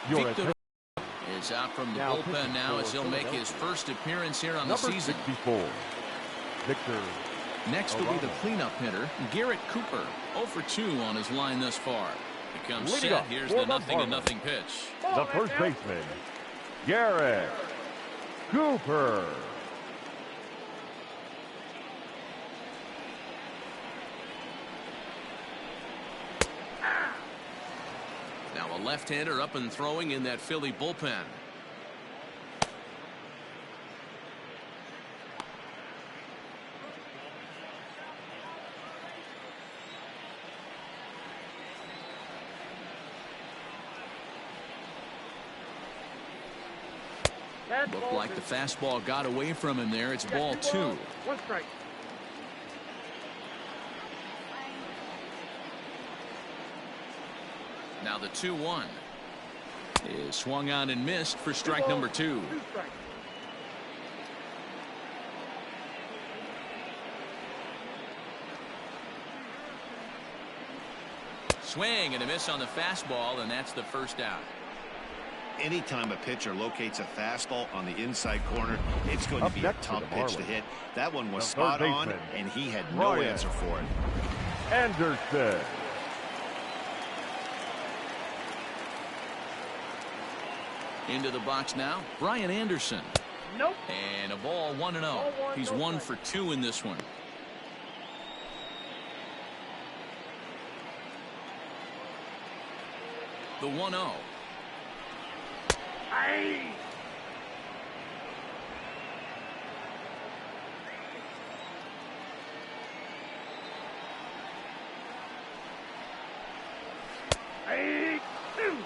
Victor is out from the bullpen now as he'll make his first appearance here on the season. 64. Victor. Next will be the cleanup hitter, Garrett Cooper. 0 for 2 on his line thus far. He comes set. Here's the 0-0 pitch. The first baseman, Garrett Cooper. Now a left-hander up and throwing in that Philly bullpen. Looked like the fastball got away from him there. It's ball 2. 1 strike. Now the 2-1 is swung on and missed for strike number 2. 2 strikes. Swing and a miss on the fastball, and that's the first out. Anytime a pitcher locates a fastball on the inside corner, it's going to be a tough pitch to hit. That one was spot on, and he had no answer for it. Anderson. Into the box now, Brian Anderson. Nope. And a ball 1-0. He's 1 for 2 in this one. The 1-0. Aye. Aye. 2.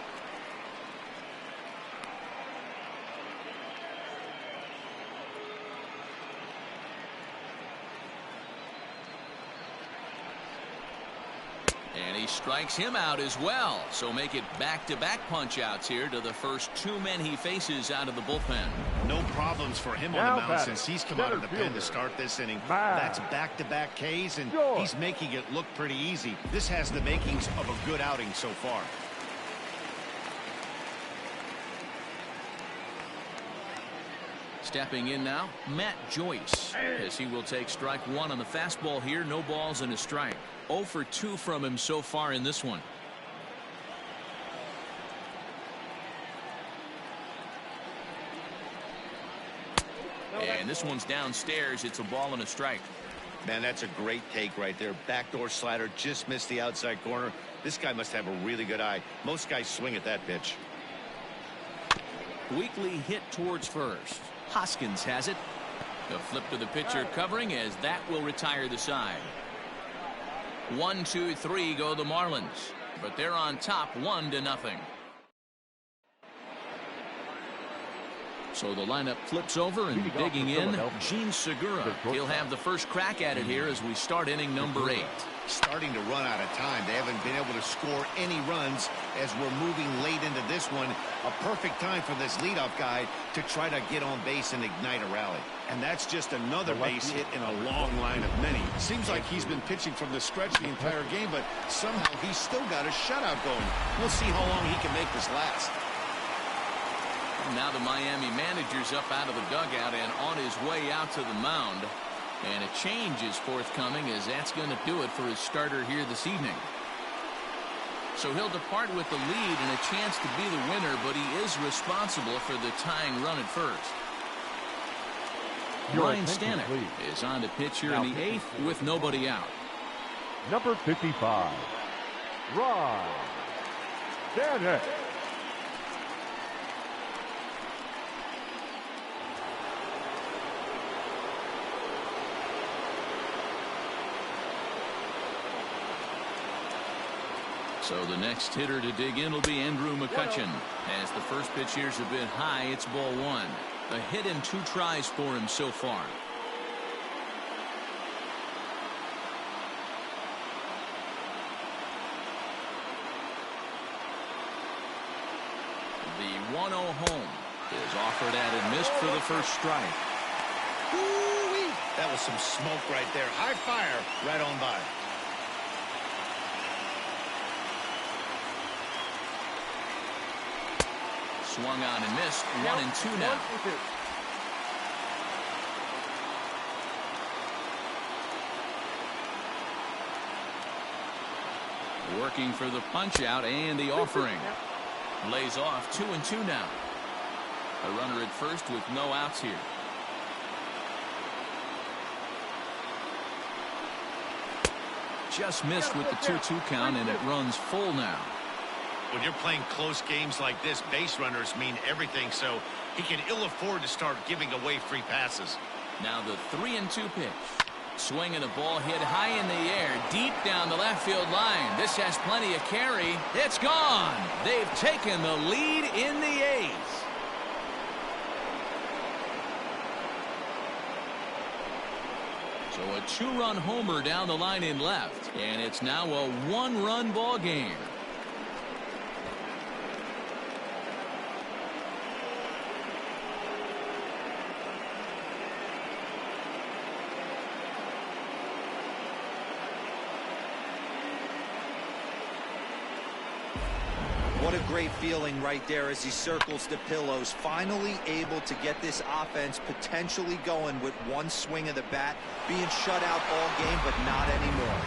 And he strikes him out as well. So make it back-to-back punch-outs here to the first 2 men he faces out of the bullpen. No problems for him on the mound since he's come out of the pen to start this inning. That's back-to-back Ks, and he's making it look pretty easy. This has the makings of a good outing so far. Stepping in now, Matt Joyce, as he will take strike 1 on the fastball here. No balls and a strike. 0 for 2 from him so far in this one. And this one's downstairs. It's a ball and a strike. Man, that's a great take right there. Backdoor slider just missed the outside corner. This guy must have a really good eye. Most guys swing at that pitch. Weakly hit towards first. Hoskins has it. The flip to the pitcher covering, as that will retire the side. 1, 2, 3 go the Marlins, but they're on top 1-0. So the lineup flips over, and digging in, Gene Segura. He'll have the first crack at it here as we start inning number 8. Starting to run out of time. They haven't been able to score any runs as we're moving late into this one. A perfect time for this leadoff guy to try to get on base and ignite a rally. And that's just another base hit in a long line of many. Seems like he's been pitching from the stretch the entire game, but somehow he's still got a shutout going. We'll see how long he can make this last. Now the Miami manager's up out of the dugout and on his way out to the mound. And a change is forthcoming, as that's going to do it for his starter here this evening. So he'll depart with the lead and a chance to be the winner, but he is responsible for the tying run at first. Ryan Stanek is on to pitch here in the 8th with nobody out. Number 55, Ryan Stanek. So the next hitter to dig in will be Andrew McCutcheon. As the first pitch here's a bit high, it's ball one. A hit and 2 tries for him so far. The 1-0 home is offered at and missed for the first strike. Ooh-wee. That was some smoke right there. High fire right on by. Swung on and missed. 1-2 now. Working for the punch out and the offering. Lays off. 2-2 now. A runner at first with no outs here. Just missed with the 2-2 count, and it runs full now. When you're playing close games like this, base runners mean everything, so he can ill afford to start giving away free passes. Now the 3-2 pitch. Swinging a ball hit high in the air, deep down the left field line. This has plenty of carry. It's gone. They've taken the lead in the 8th. So a 2-run homer down the line in left, and it's now a 1-run ball game. What a great feeling right there as he circles the pillows. Finally able to get this offense potentially going with one swing of the bat. Being shut out all game, but not anymore.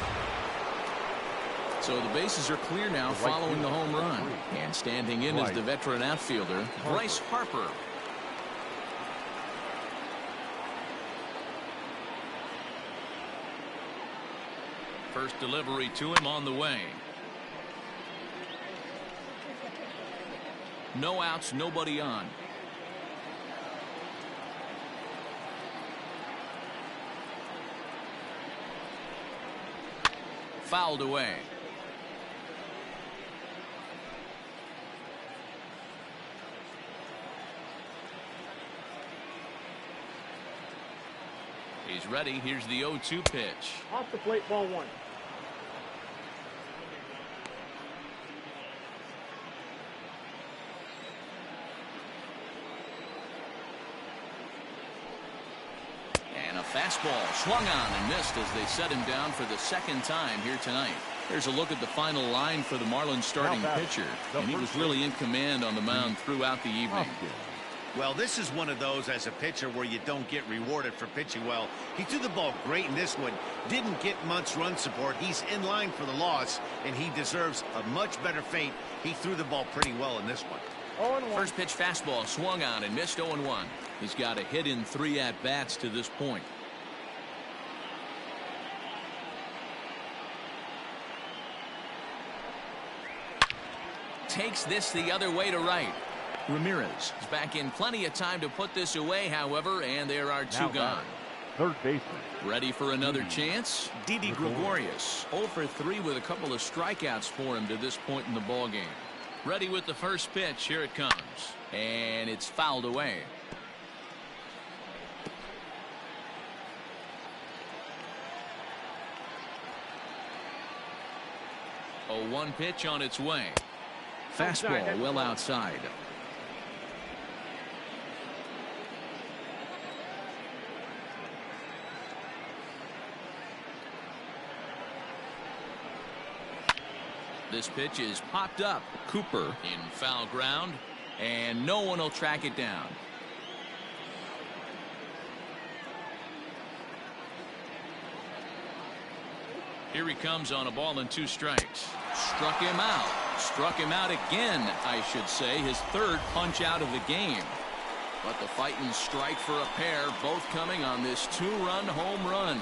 So the bases are clear now following the home run. And standing in is the veteran outfielder, Bryce Harper. First delivery to him on the way. No outs, nobody on. Fouled away. He's ready. Here's the 0-2 pitch. Off the plate, ball one. Fastball swung on and missed as they set him down for the second time here tonight. Here's a look at the final line for the Marlins starting pitcher, and he was really in command on the mound throughout the evening. Well, this is one of those as a pitcher where you don't get rewarded for pitching well. He threw the ball great in this one, didn't get much run support. He's in line for the loss, and he deserves a much better fate. He threw the ball pretty well in this one. First pitch fastball swung on and missed. 0-1. He's got a hit in 3 at-bats to this point. Takes this the other way to right. Ramirez is back in plenty of time to put this away, however, and there are 2 gone. Third baseman. Ready for another chance? Didi Gregorius, 0 for 3 with a couple of strikeouts for him to this point in the ball game. Ready with the first pitch. Here it comes, and it's fouled away. A 1 pitch on its way. Fastball well outside. This pitch is popped up. Cooper in foul ground, and no one will track it down. Here he comes on a ball and 2 strikes. Struck him out. Struck him out again, I should say. His 3rd punch out of the game. But the fighting strike for a pair, both coming on this 2-run home run.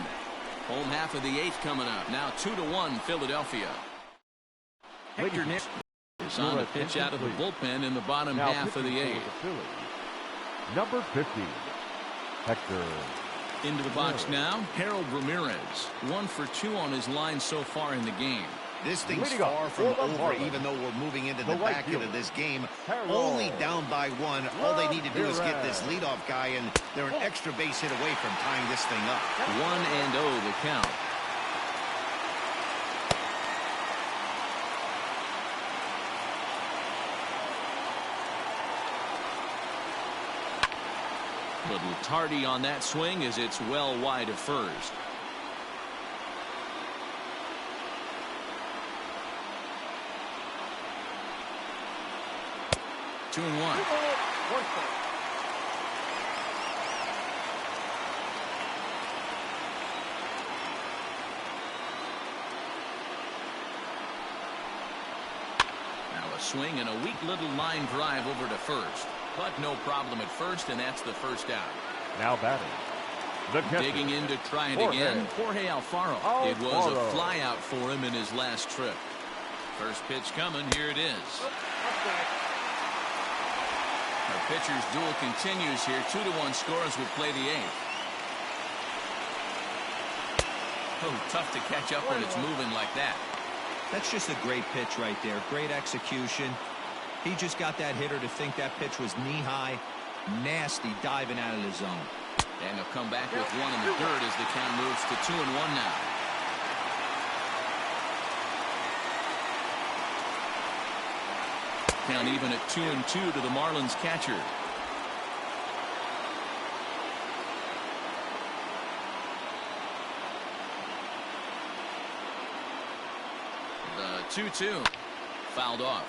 Home half of the 8th coming up. Now 2-1 Philadelphia. Hector Nick is on the pitch out of the bullpen in the bottom half of the 8th. Number 50, Hector. Into the box now, Harold Ramirez. 1 for 2 on his line so far in the game. This thing's Leading far up from for the over, Marlins, even though we're moving into the the right back end of fielder, this game. Harold Only down by one. All they need to do is get this Ramirez. leadoff guy, and they're an extra base hit away from tying this thing up. 1-0 the count. Little tardy on that swing as it's well wide of first. Two and one. Now a swing and a weak little line drive over to first. But no problem at first, and that's the first out. Now batting. The catcher. Digging in to try it again. Jorge Alfaro. It was a fly out for him in his last trip. First pitch coming. Here it is. Our pitcher's duel continues here. 2-1 score as we play the eighth. Oh, tough to catch up when it's moving like that. That's just a great pitch right there. Great execution. He just got that hitter to think that pitch was knee-high. Nasty diving out of the zone. And they'll come back with one in the dirt as the count moves to 2-1 now. Count even at 2-2 to the Marlins catcher. The 2-2 fouled off.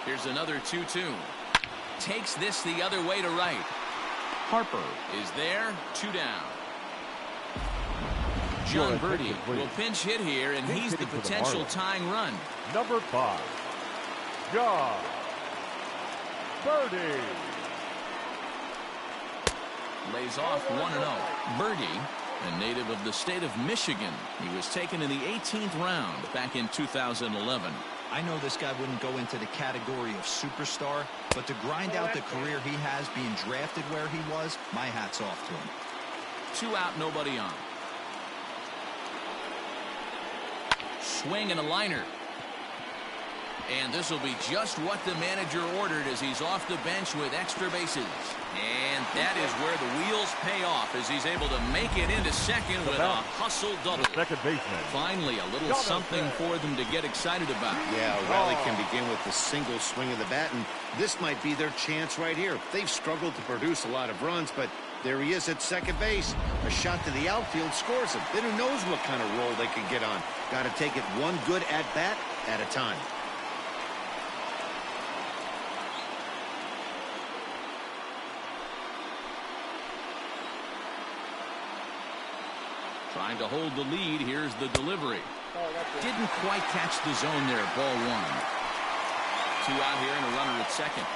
Here's another 2-2. Takes this the other way to right. Harper is there. 2 down. John Birdie will pinch hit here, and he's the potential tying run. Number 5. John Birdie. Lays off 1-0. Birdie, a native of the state of Michigan. He was taken in the 18th round back in 2011. I know this guy wouldn't go into the category of superstar, but to grind out the career he has being drafted where he was, my hat's off to him. 2 out, nobody on. Swing and a liner. And this will be just what the manager ordered as he's off the bench with extra bases. And that is where the wheels pay off as he's able to make it into second with a hustle double. Second baseman. Finally, a little something for them to get excited about. Yeah, a rally can begin with the single swing of the bat, and this might be their chance right here. They've struggled to produce a lot of runs, but there he is at second base. A shot to the outfield scores him. Then who knows what kind of roll they can get on. Got to take it one good at-bat at a time. Trying to hold the lead. Here's the delivery. Didn't quite catch the zone there. Ball 1. 2 out here and a runner at second.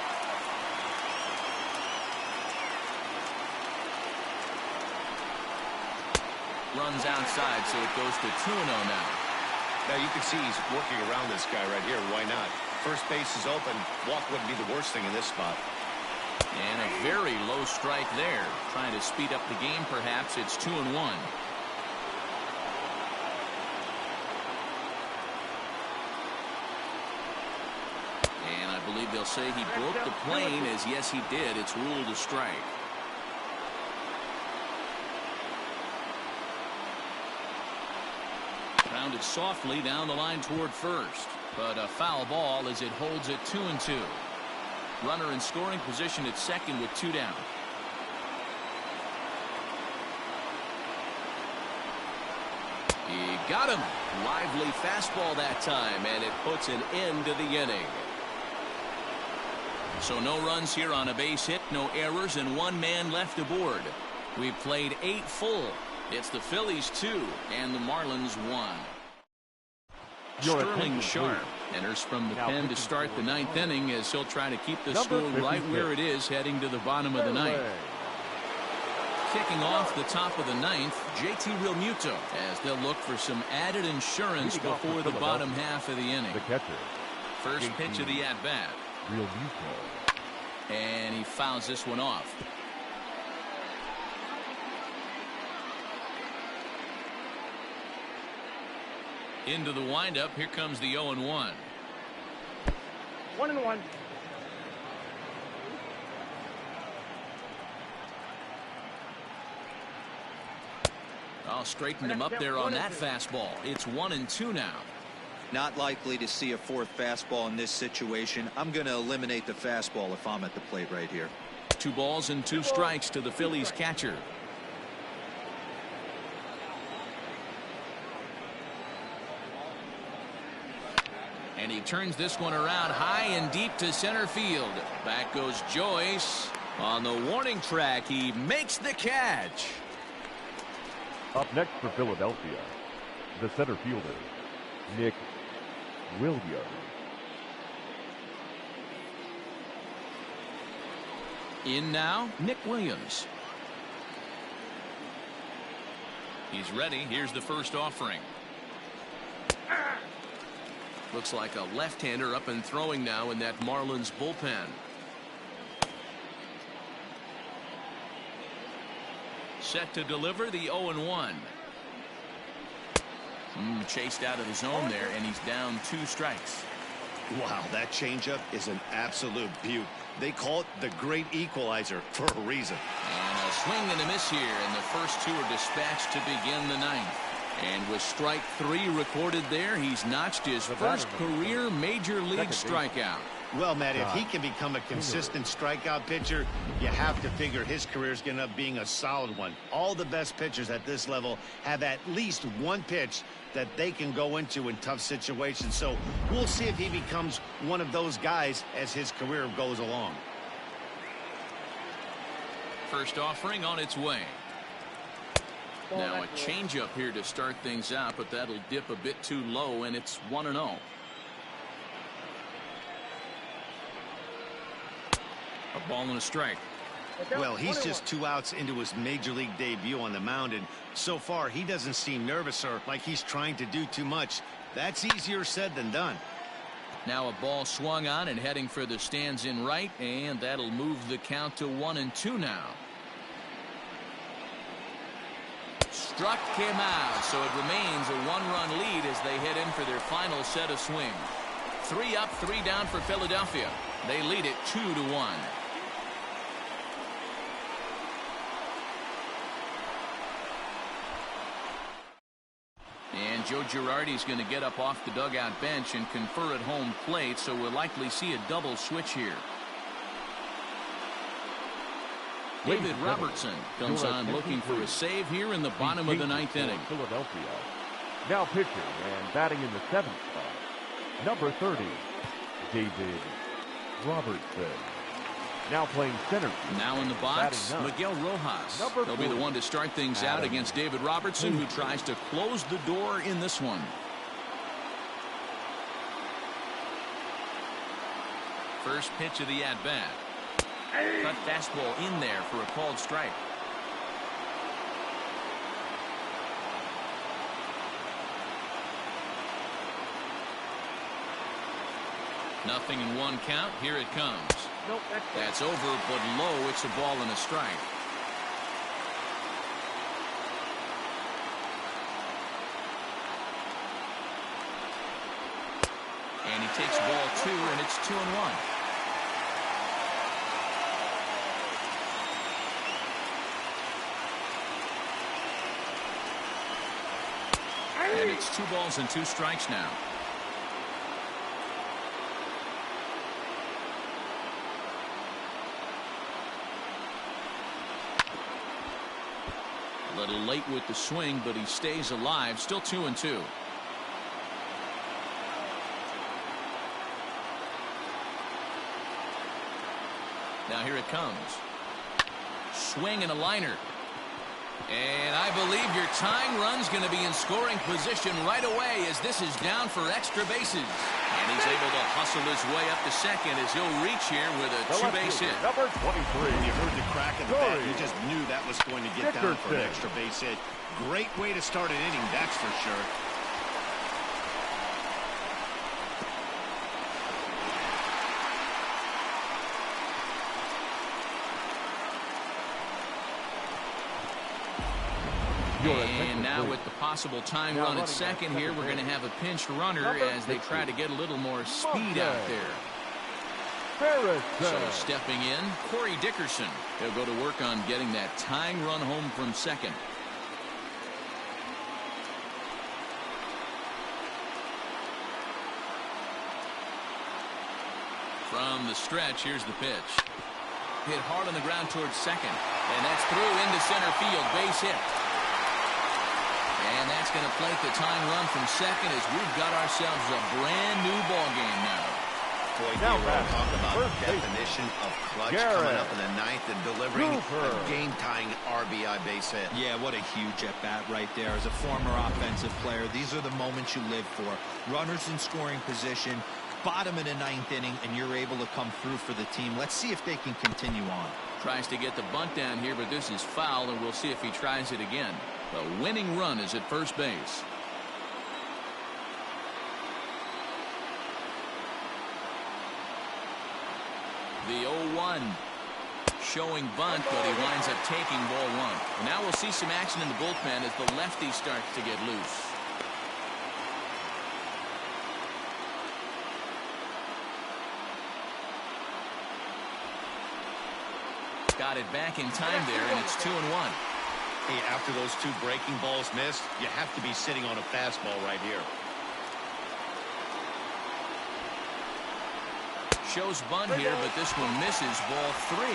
Runs outside, so it goes to 2-0 now. Now you can see he's working around this guy right here. Why not? First base is open. Walk wouldn't be the worst thing in this spot. And a very low strike there. Trying to speed up the game, perhaps. It's 2-1. And I believe they'll say he broke the plane, as yes, he did. It's ruled a strike. Grounded softly down the line toward first, but a foul ball as it holds it 2-2. Runner in scoring position at second with 2 down. He got him. Lively fastball that time, and it puts an end to the inning. So no runs here on a base hit, no errors, and 1 man left aboard. We've played 8 full. It's the Phillies 2 and the Marlins 1. Sterling Sharp enters from the pen to start the 9th inning as he'll try to keep the score right where it is heading to the bottom of the 9th. Kicking off the top of the 9th, JT Realmuto, as they'll look for some added insurance before the bottom half of the inning. The catcher. First pitch of the at-bat. Realmuto. And he fouls this one off. Into the windup. Here comes the 0-1. 1-1. I'll straighten him up there on that fastball. It's 1-2 now. Not likely to see a fourth fastball in this situation. I'm going to eliminate the fastball if I'm at the plate right here. 2 balls and 2 strikes to the Phillies catcher. And he turns this one around high and deep to center field. Back goes Joyce. On the warning track, he makes the catch. Up next for Philadelphia, the center fielder, Nick Williams. In now, Nick Williams. He's ready. Here's the first offering. Looks like a left-hander up and throwing now in that Marlins bullpen. Set to deliver the 0-1. Chased out of the zone there, and he's down 2 strikes. Wow, that changeup is an absolute beaut. They call it the great equalizer for a reason. And a swing and a miss here, and the first 2 are dispatched to begin the 9th. And with strike 3 recorded there, he's notched his first career major league strikeout. Well, Matt, if he can become a consistent strikeout pitcher, you have to figure his career is going to being a solid one. All the best pitchers at this level have at least one pitch that they can go into in tough situations. So we'll see if he becomes one of those guys as his career goes along. First offering on its way. Now a changeup here to start things out, but that'll dip a bit too low, and it's 1-0. A ball and a strike. Well, he's just 2 outs into his major league debut on the mound, and so far he doesn't seem nervous or like he's trying to do too much. That's easier said than done. Now a ball swung on and heading for the stands in right, and that'll move the count to 1-2 now. Struck him out, so it remains a 1-run lead as they head in for their final set of swings. 3 up, 3 down for Philadelphia. They lead it 2-1. And Joe Girardi's going to get up off the dugout bench and confer at home plate, so we'll likely see a double switch here. David Robertson comes on looking for a save here in the bottom of the 9th inning. Philadelphia. Now pitching and batting in the 7th spot, number 30, David Robertson. Now playing center field. Now in the box, Miguel Rojas. He'll be the one to start things out against David Robertson, who tries to close the door in this one. First pitch of the at-bat. Cut fastball in there for a called strike. Nothing in 1 count. Here it comes. Nope, that's over, but low. It's a ball and a strike. And he takes ball 2, and it's 2-1. And it's 2 balls and 2 strikes now. A little late with the swing, but he stays alive. Still 2-2. Now here it comes. Swing and a liner. And I believe your tying run's going to be in scoring position right away as this is down for extra bases. And he's able to hustle his way up to second as he'll reach here with a 2-base hit. Number 23. When you heard the crack of the bat, you just knew that was going to get down for an extra base hit. Great way to start an inning, that's for sure. And now with the possible tying run at second here, we're going to have a pinched runner as they try to get a little more speed out there. So stepping in, Corey Dickerson. He'll go to work on getting that tying run home from second. From the stretch, here's the pitch. Hit hard on the ground towards second. And that's through into center field. Base hit. And that's going to plate the tying run from second as we've got ourselves a brand new ball game now. Boy, now talk about the definition of clutch coming up in the ninth and delivering a game-tying RBI base hit. Yeah, what a huge at-bat right there. As a former offensive player, these are the moments you live for. Runners in scoring position, bottom of the ninth inning, and you're able to come through for the team. Let's see if they can continue on. Tries to get the bunt down here, but this is foul, and we'll see if he tries it again. The winning run is at first base. The 0-1 showing bunt, but he winds up taking ball one. And now we'll see some action in the bullpen as the lefty starts to get loose. Got it back in time there, and it's 2-1. Hey, after those two breaking balls missed, you have to be sitting on a fastball right here. Shows bunt here, but this one misses. Ball 3.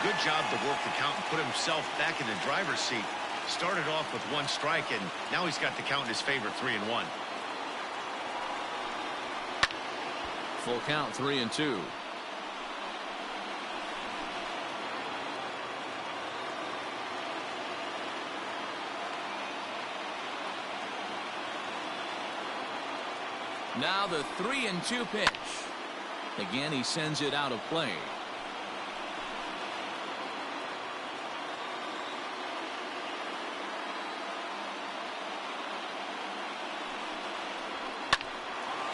Good job to work the count and put himself back in the driver's seat. Started off with one strike, and now he's got the count in his favor, 3-1. Full count, 3-2. Now the 3-2 pitch. Again, he sends it out of play.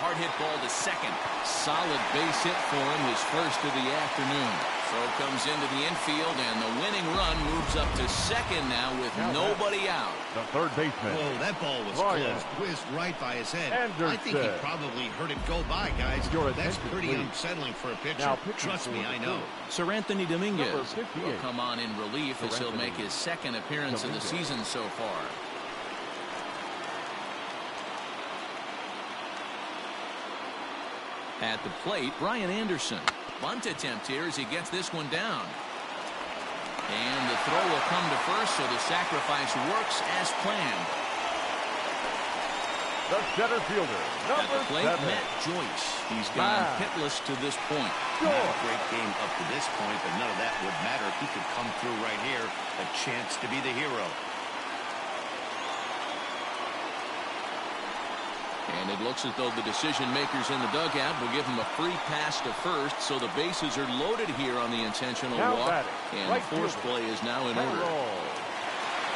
Hard hit ball to second. Solid base hit for him, his first of the afternoon. Throw comes into the infield, and the winning run moves up to second now with nobody out. The third baseman. Whoa, that ball was close. Whizzed right by his head. I think he probably heard it go by, guys. That's pretty unsettling for a pitcher. Trust me, I know. Sir Anthony Dominguez will come on in relief as he'll make his second appearance of the season so far. At the plate, Brian Anderson. Bunt attempt here as he gets this one down. And the throw will come to first, so the sacrifice works as planned. The center fielder, at the plate, Matt Joyce. He's gone hitless to this point. Not a great game up to this point, but none of that would matter if he could come through right here. A chance to be the hero. And it looks as though the decision makers in the dugout will give him a free pass to first, so the bases are loaded here on the intentional walk. And force play is now in order.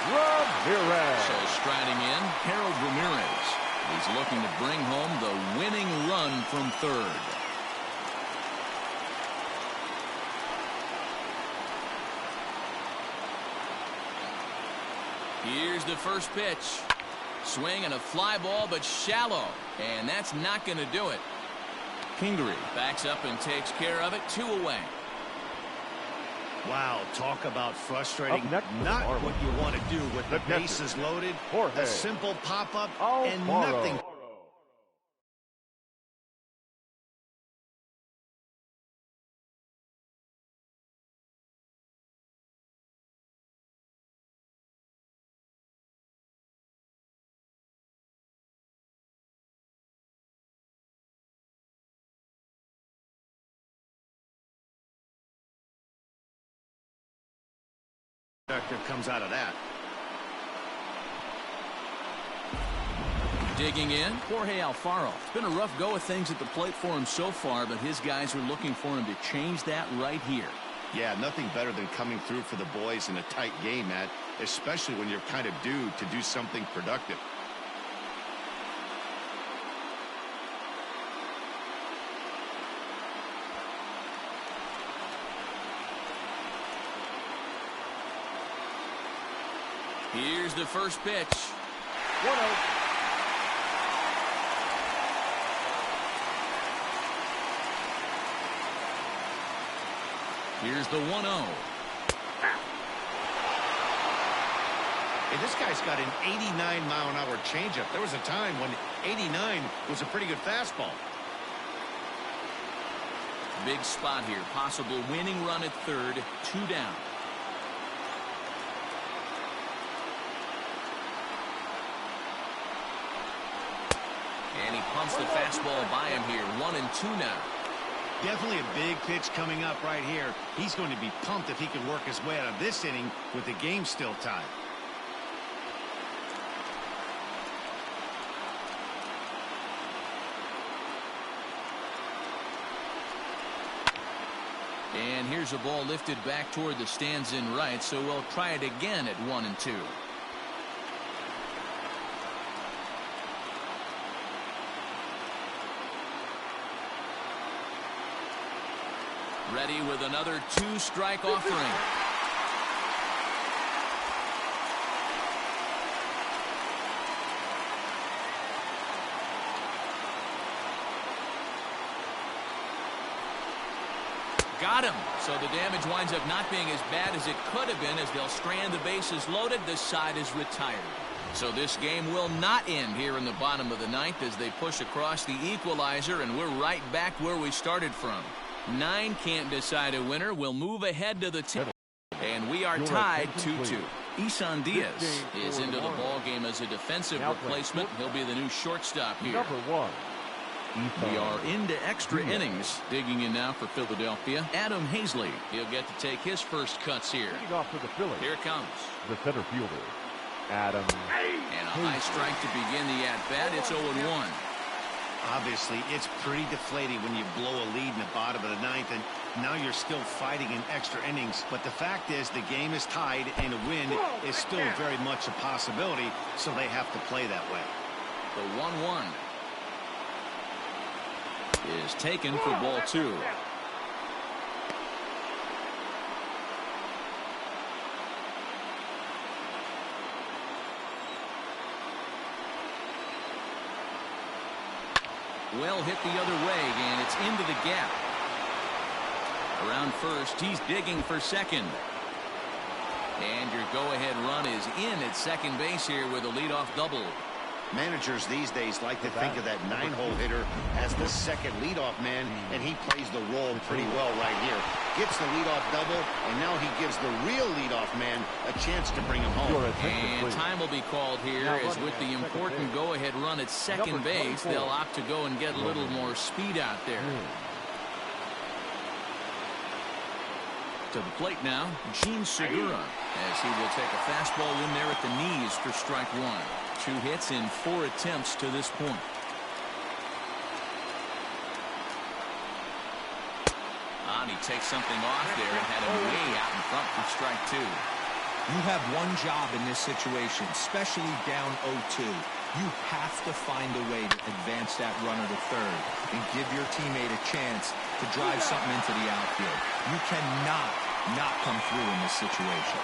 Ramirez. So striding in, Harold Ramirez. He's looking to bring home the winning run from third. Here's the first pitch. Swing and a fly ball, but shallow. And that's not going to do it. Kingery backs up and takes care of it. 2 away. Wow, talk about frustrating. Not what you want to do with the bases loaded. A simple pop-up and nothing. Comes out of that. Digging in, Jorge Alfaro. It's been a rough go of things at the plate for him so far, but his guys are looking for him to change that right here. Yeah, nothing better than coming through for the boys in a tight game, Matt, especially when you're kind of due to do something productive. Here's the first pitch. 1-0. Here's the 1-0. Hey, this guy's got an 89-mile-an-hour changeup. There was a time when 89 was a pretty good fastball. Big spot here. Possible winning run at third. 2 down. And he pumps the fastball by him here. 1-2 now. Definitely a big pitch coming up right here. He's going to be pumped if he can work his way out of this inning with the game still tied. And here's a ball lifted back toward the stands in right, so we'll try it again at 1-2. Ready with another 2-strike offering. Got him. So the damage winds up not being as bad as it could have been as they'll strand the bases loaded. This side is retired. So this game will not end here in the bottom of the ninth as they push across the equalizer, and we're right back where we started from. 9 can't decide a winner. We'll move ahead to the 10th. And we are tied 2-2. Isan Diaz is into the ball game as a defensive replacement. He'll be the new shortstop here. Number 1. We are into extra innings. Digging in now for Philadelphia, Adam Hazley. He'll get to take his first cuts here. Leading off for the Phillies, Here it comes. the center fielder, Adam. And a high strike to begin the at-bat. It's 0-1. Obviously, it's pretty deflating when you blow a lead in the bottom of the ninth, and now you're still fighting in extra innings. But the fact is, the game is tied, and a win is still very much a possibility, so they have to play that way. The 1-1 is taken for ball 2. Well hit the other way, and it's into the gap. Around first, he's digging for second. And your go-ahead run is in at second base here with a leadoff double. Managers these days like to think of that 9-hole hitter as the second leadoff man, and he plays the role pretty well right here. Gets the leadoff double, and now he gives the real leadoff man a chance to bring him home. And time will be called here as with the important go-ahead run at second base, they'll opt to go and get a little more speed out there. To the plate now, Gene Segura, as he will take a fastball in there at the knees for strike 1. 2 hits in 4 attempts to this point. And he takes something off there and had him way out in front for strike 2. You have one job in this situation, especially down 0-2. You have to find a way to advance that runner to third and give your teammate a chance to drive something into the outfield. You cannot not come through in this situation.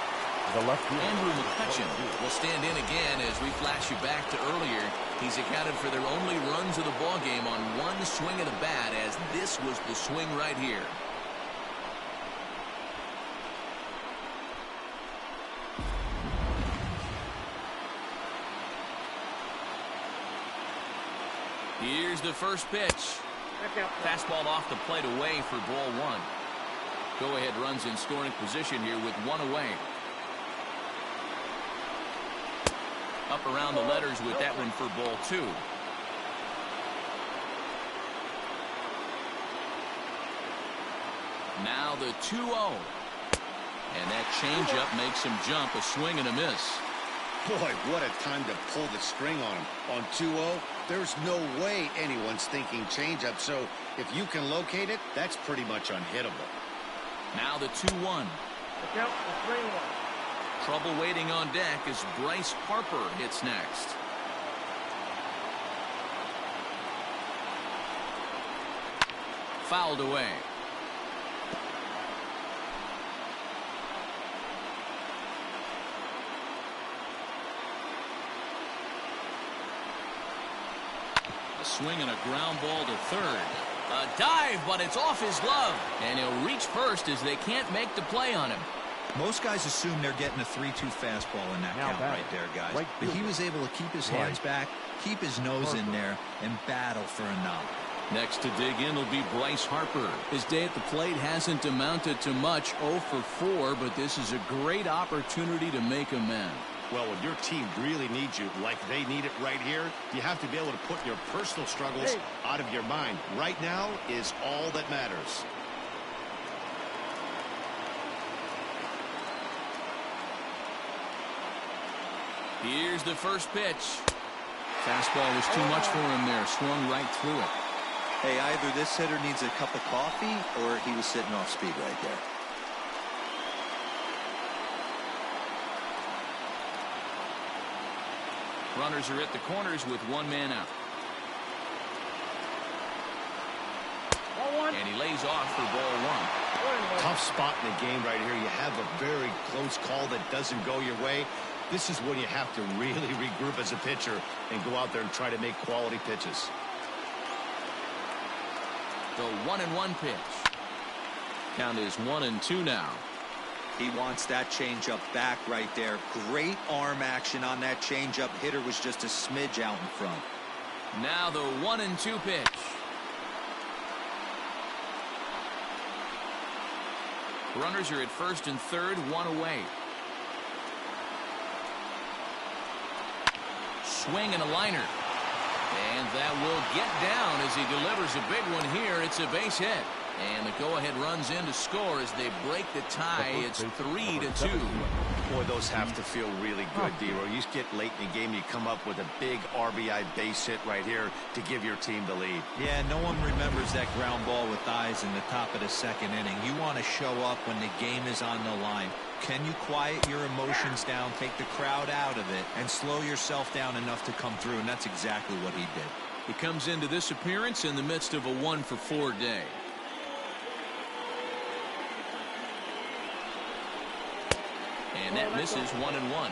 Andrew McCutchen will stand in again as we flash you back to earlier. He's accounted for their only runs of the ball game on one swing of the bat, as this was the swing right here. Here's the first pitch. Fastball off the plate away for ball 1. Go-ahead runs in scoring position here with 1 away. Up around the letters with that one for ball 2. Now the 2-0. And that changeup makes him jump, a swing and a miss. Boy, what a time to pull the string on him. On 2-0, there's no way anyone's thinking changeup, so if you can locate it, that's pretty much unhittable. Now the 2-1. Trouble waiting on deck as Bryce Harper hits next. Fouled away. A swing and a ground ball to third. A dive, but it's off his glove. And he'll reach first as they can't make the play on him. Most guys assume they're getting a 3-2 fastball in that count right there, guys. But he was able to keep his hands back, keep his nose in there, and battle for a knock. Next to dig in will be Bryce Harper. His day at the plate hasn't amounted to much, 0 for 4, but this is a great opportunity to make amends. Well, when your team really needs you, like they need it right here, you have to be able to put your personal struggles out of your mind. Right now is all that matters. Here's the first pitch. Fastball was too much for him there. Swung right through it. Hey, either this hitter needs a cup of coffee or he was sitting off speed right there. Runners are at the corners with one man out. And he lays off for ball one. Tough spot in the game right here. You have a very close call that doesn't go your way. This is when you have to really regroup as a pitcher and go out there and try to make quality pitches. The 1-1 pitch. Count is 1-2 now. He wants that changeup back right there. Great arm action on that changeup. Hitter was just a smidge out in front. Now the 1-2 pitch. Runners are at first and third, one away. Swing and a liner. And that will get down as he delivers a big one here. It's a base hit. And the go-ahead runs in to score as they break the tie. It's 3-2. Boy, those have to feel really good, D-Roy. You get late in the game, you come up with a big RBI base hit right here to give your team the lead. Yeah, no one remembers that ground ball with eyes in the top of the second inning. You want to show up when the game is on the line. Can you quiet your emotions down, take the crowd out of it, and slow yourself down enough to come through? And that's exactly what he did. He comes into this appearance in the midst of a 1-for-4 day. And that misses 1-1.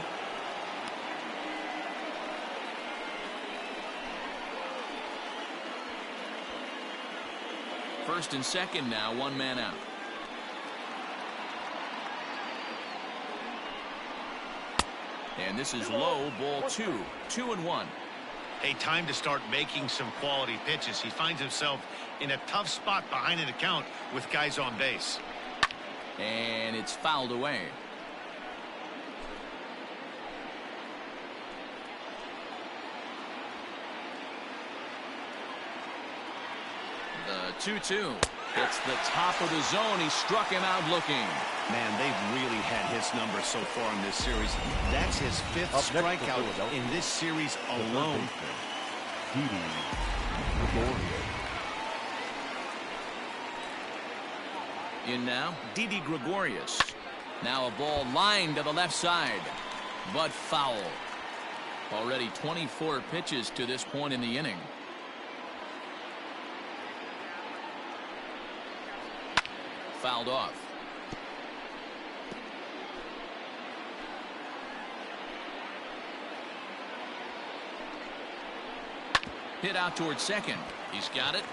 First and second now, one man out. And this is low, ball 2. 2-1. Hey, time to start making some quality pitches. He finds himself in a tough spot behind an account with guys on base. And it's fouled away. The 2-2. It's the top of the zone. He struck him out looking. Man, they've really had his number so far in this series. That's his 5th strikeout in this series alone. In now, Didi Gregorius. Now a ball lined to the left side, but foul. Already 24 pitches to this point in the inning. Fouled off. Hit out towards second. He's got it.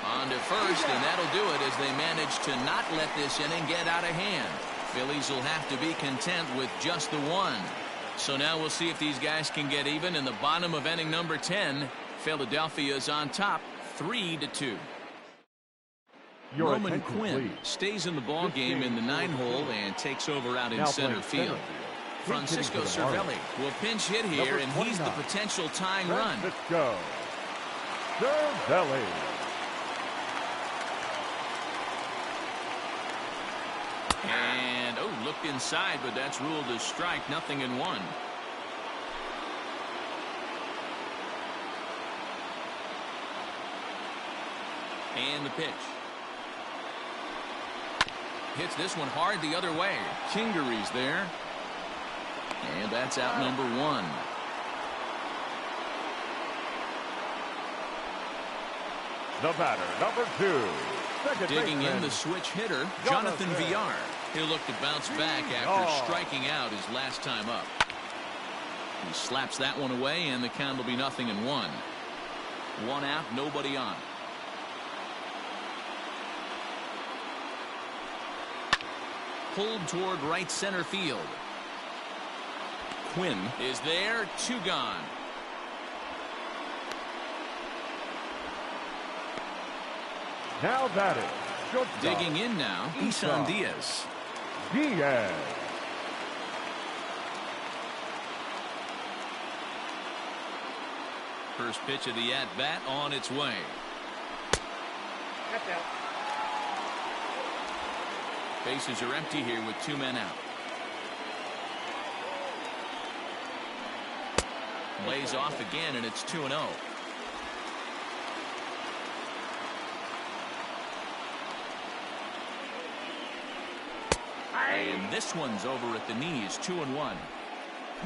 On to first, and that'll do it as they manage to not let this inning get out of hand. Phillies will have to be content with just the one. So now we'll see if these guys can get even in the bottom of inning number 10. Philadelphia is on top, 3-2. Roman Quinn stays in the ball game in the 9-hole and takes over out in center field. Francisco Cervelli will pinch hit here, and he's the potential tying run. Let's go. Cervelli. And, looked inside, but that's ruled a strike. Nothing in one. And the pitch. Hits this one hard the other way. Kingery's there. And that's out number 1. The batter, number 2. Digging in the switch hitter, Jonathan Villar. He'll look to bounce back after striking out his last time up. He slaps that one away, and the count will be 0-1. One out, nobody on. Pulled toward right center field. Quinn is there, 2 gone. Now batting, shortstop. Digging in now, Isan Diaz. Diaz. First pitch of the at-bat on its way. Catch out. Bases are empty here with 2 men out. Lays off again, and it's 2-0. And this one's over at the knees, 2-1.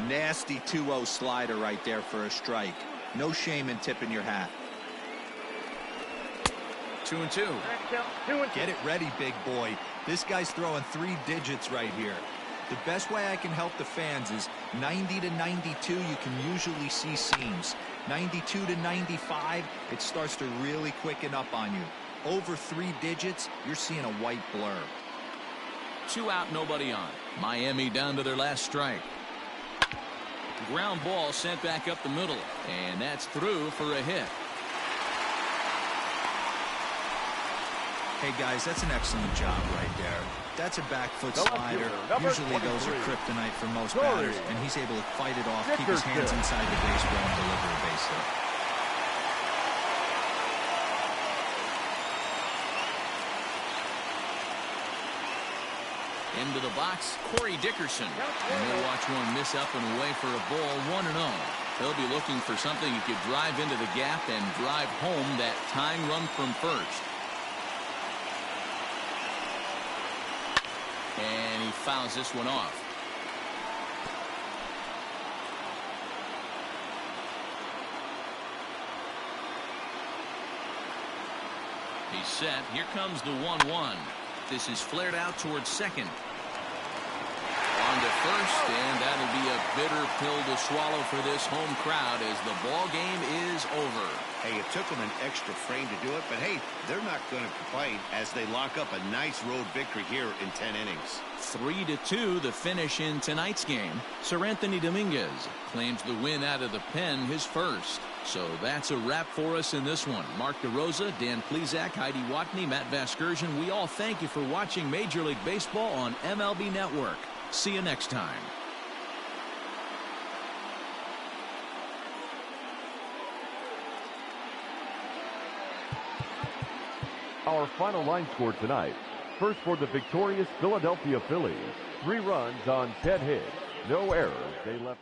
Nasty 2-0 slider right there for a strike. No shame in tipping your hat. 2-2. Catch out. 2-2. Get it ready, big boy. This guy's throwing 3 digits right here. The best way I can help the fans is 90 to 92, you can usually see seams. 92 to 95, it starts to really quicken up on you. Over 3 digits, you're seeing a white blur. 2 out, nobody on. Miami down to their last strike. Ground ball sent back up the middle, and that's through for a hit. Hey guys, that's an excellent job right there. That's a back foot slider. Usually those are kryptonite for most batters, and he's able to fight it off, keep his hands inside the baseball, and deliver a base hit. Into the box, Corey Dickerson. And he'll watch one miss up and away for a ball, 1-0. He'll be looking for something he could drive into the gap and drive home that tying run from first. And he fouls this one off. He's set. Here comes the 1-1. This is flared out towards second. On to first, and that'll be a bitter pill to swallow for this home crowd as the ball game is over. Hey, it took them an extra frame to do it, but hey, they're not going to complain as they lock up a nice road victory here in 10 innings. 3-2 the finish in tonight's game. Sir Anthony Dominguez claims the win out of the pen, his first. So that's a wrap for us in this one. Mark DeRosa, Dan Plesac, Heidi Watney, Matt Vasgersian. We all thank you for watching Major League Baseball on MLB Network. See you next time. Our final line score tonight. First for the victorious Philadelphia Phillies. 3 runs on 10 hits. No errors. They left.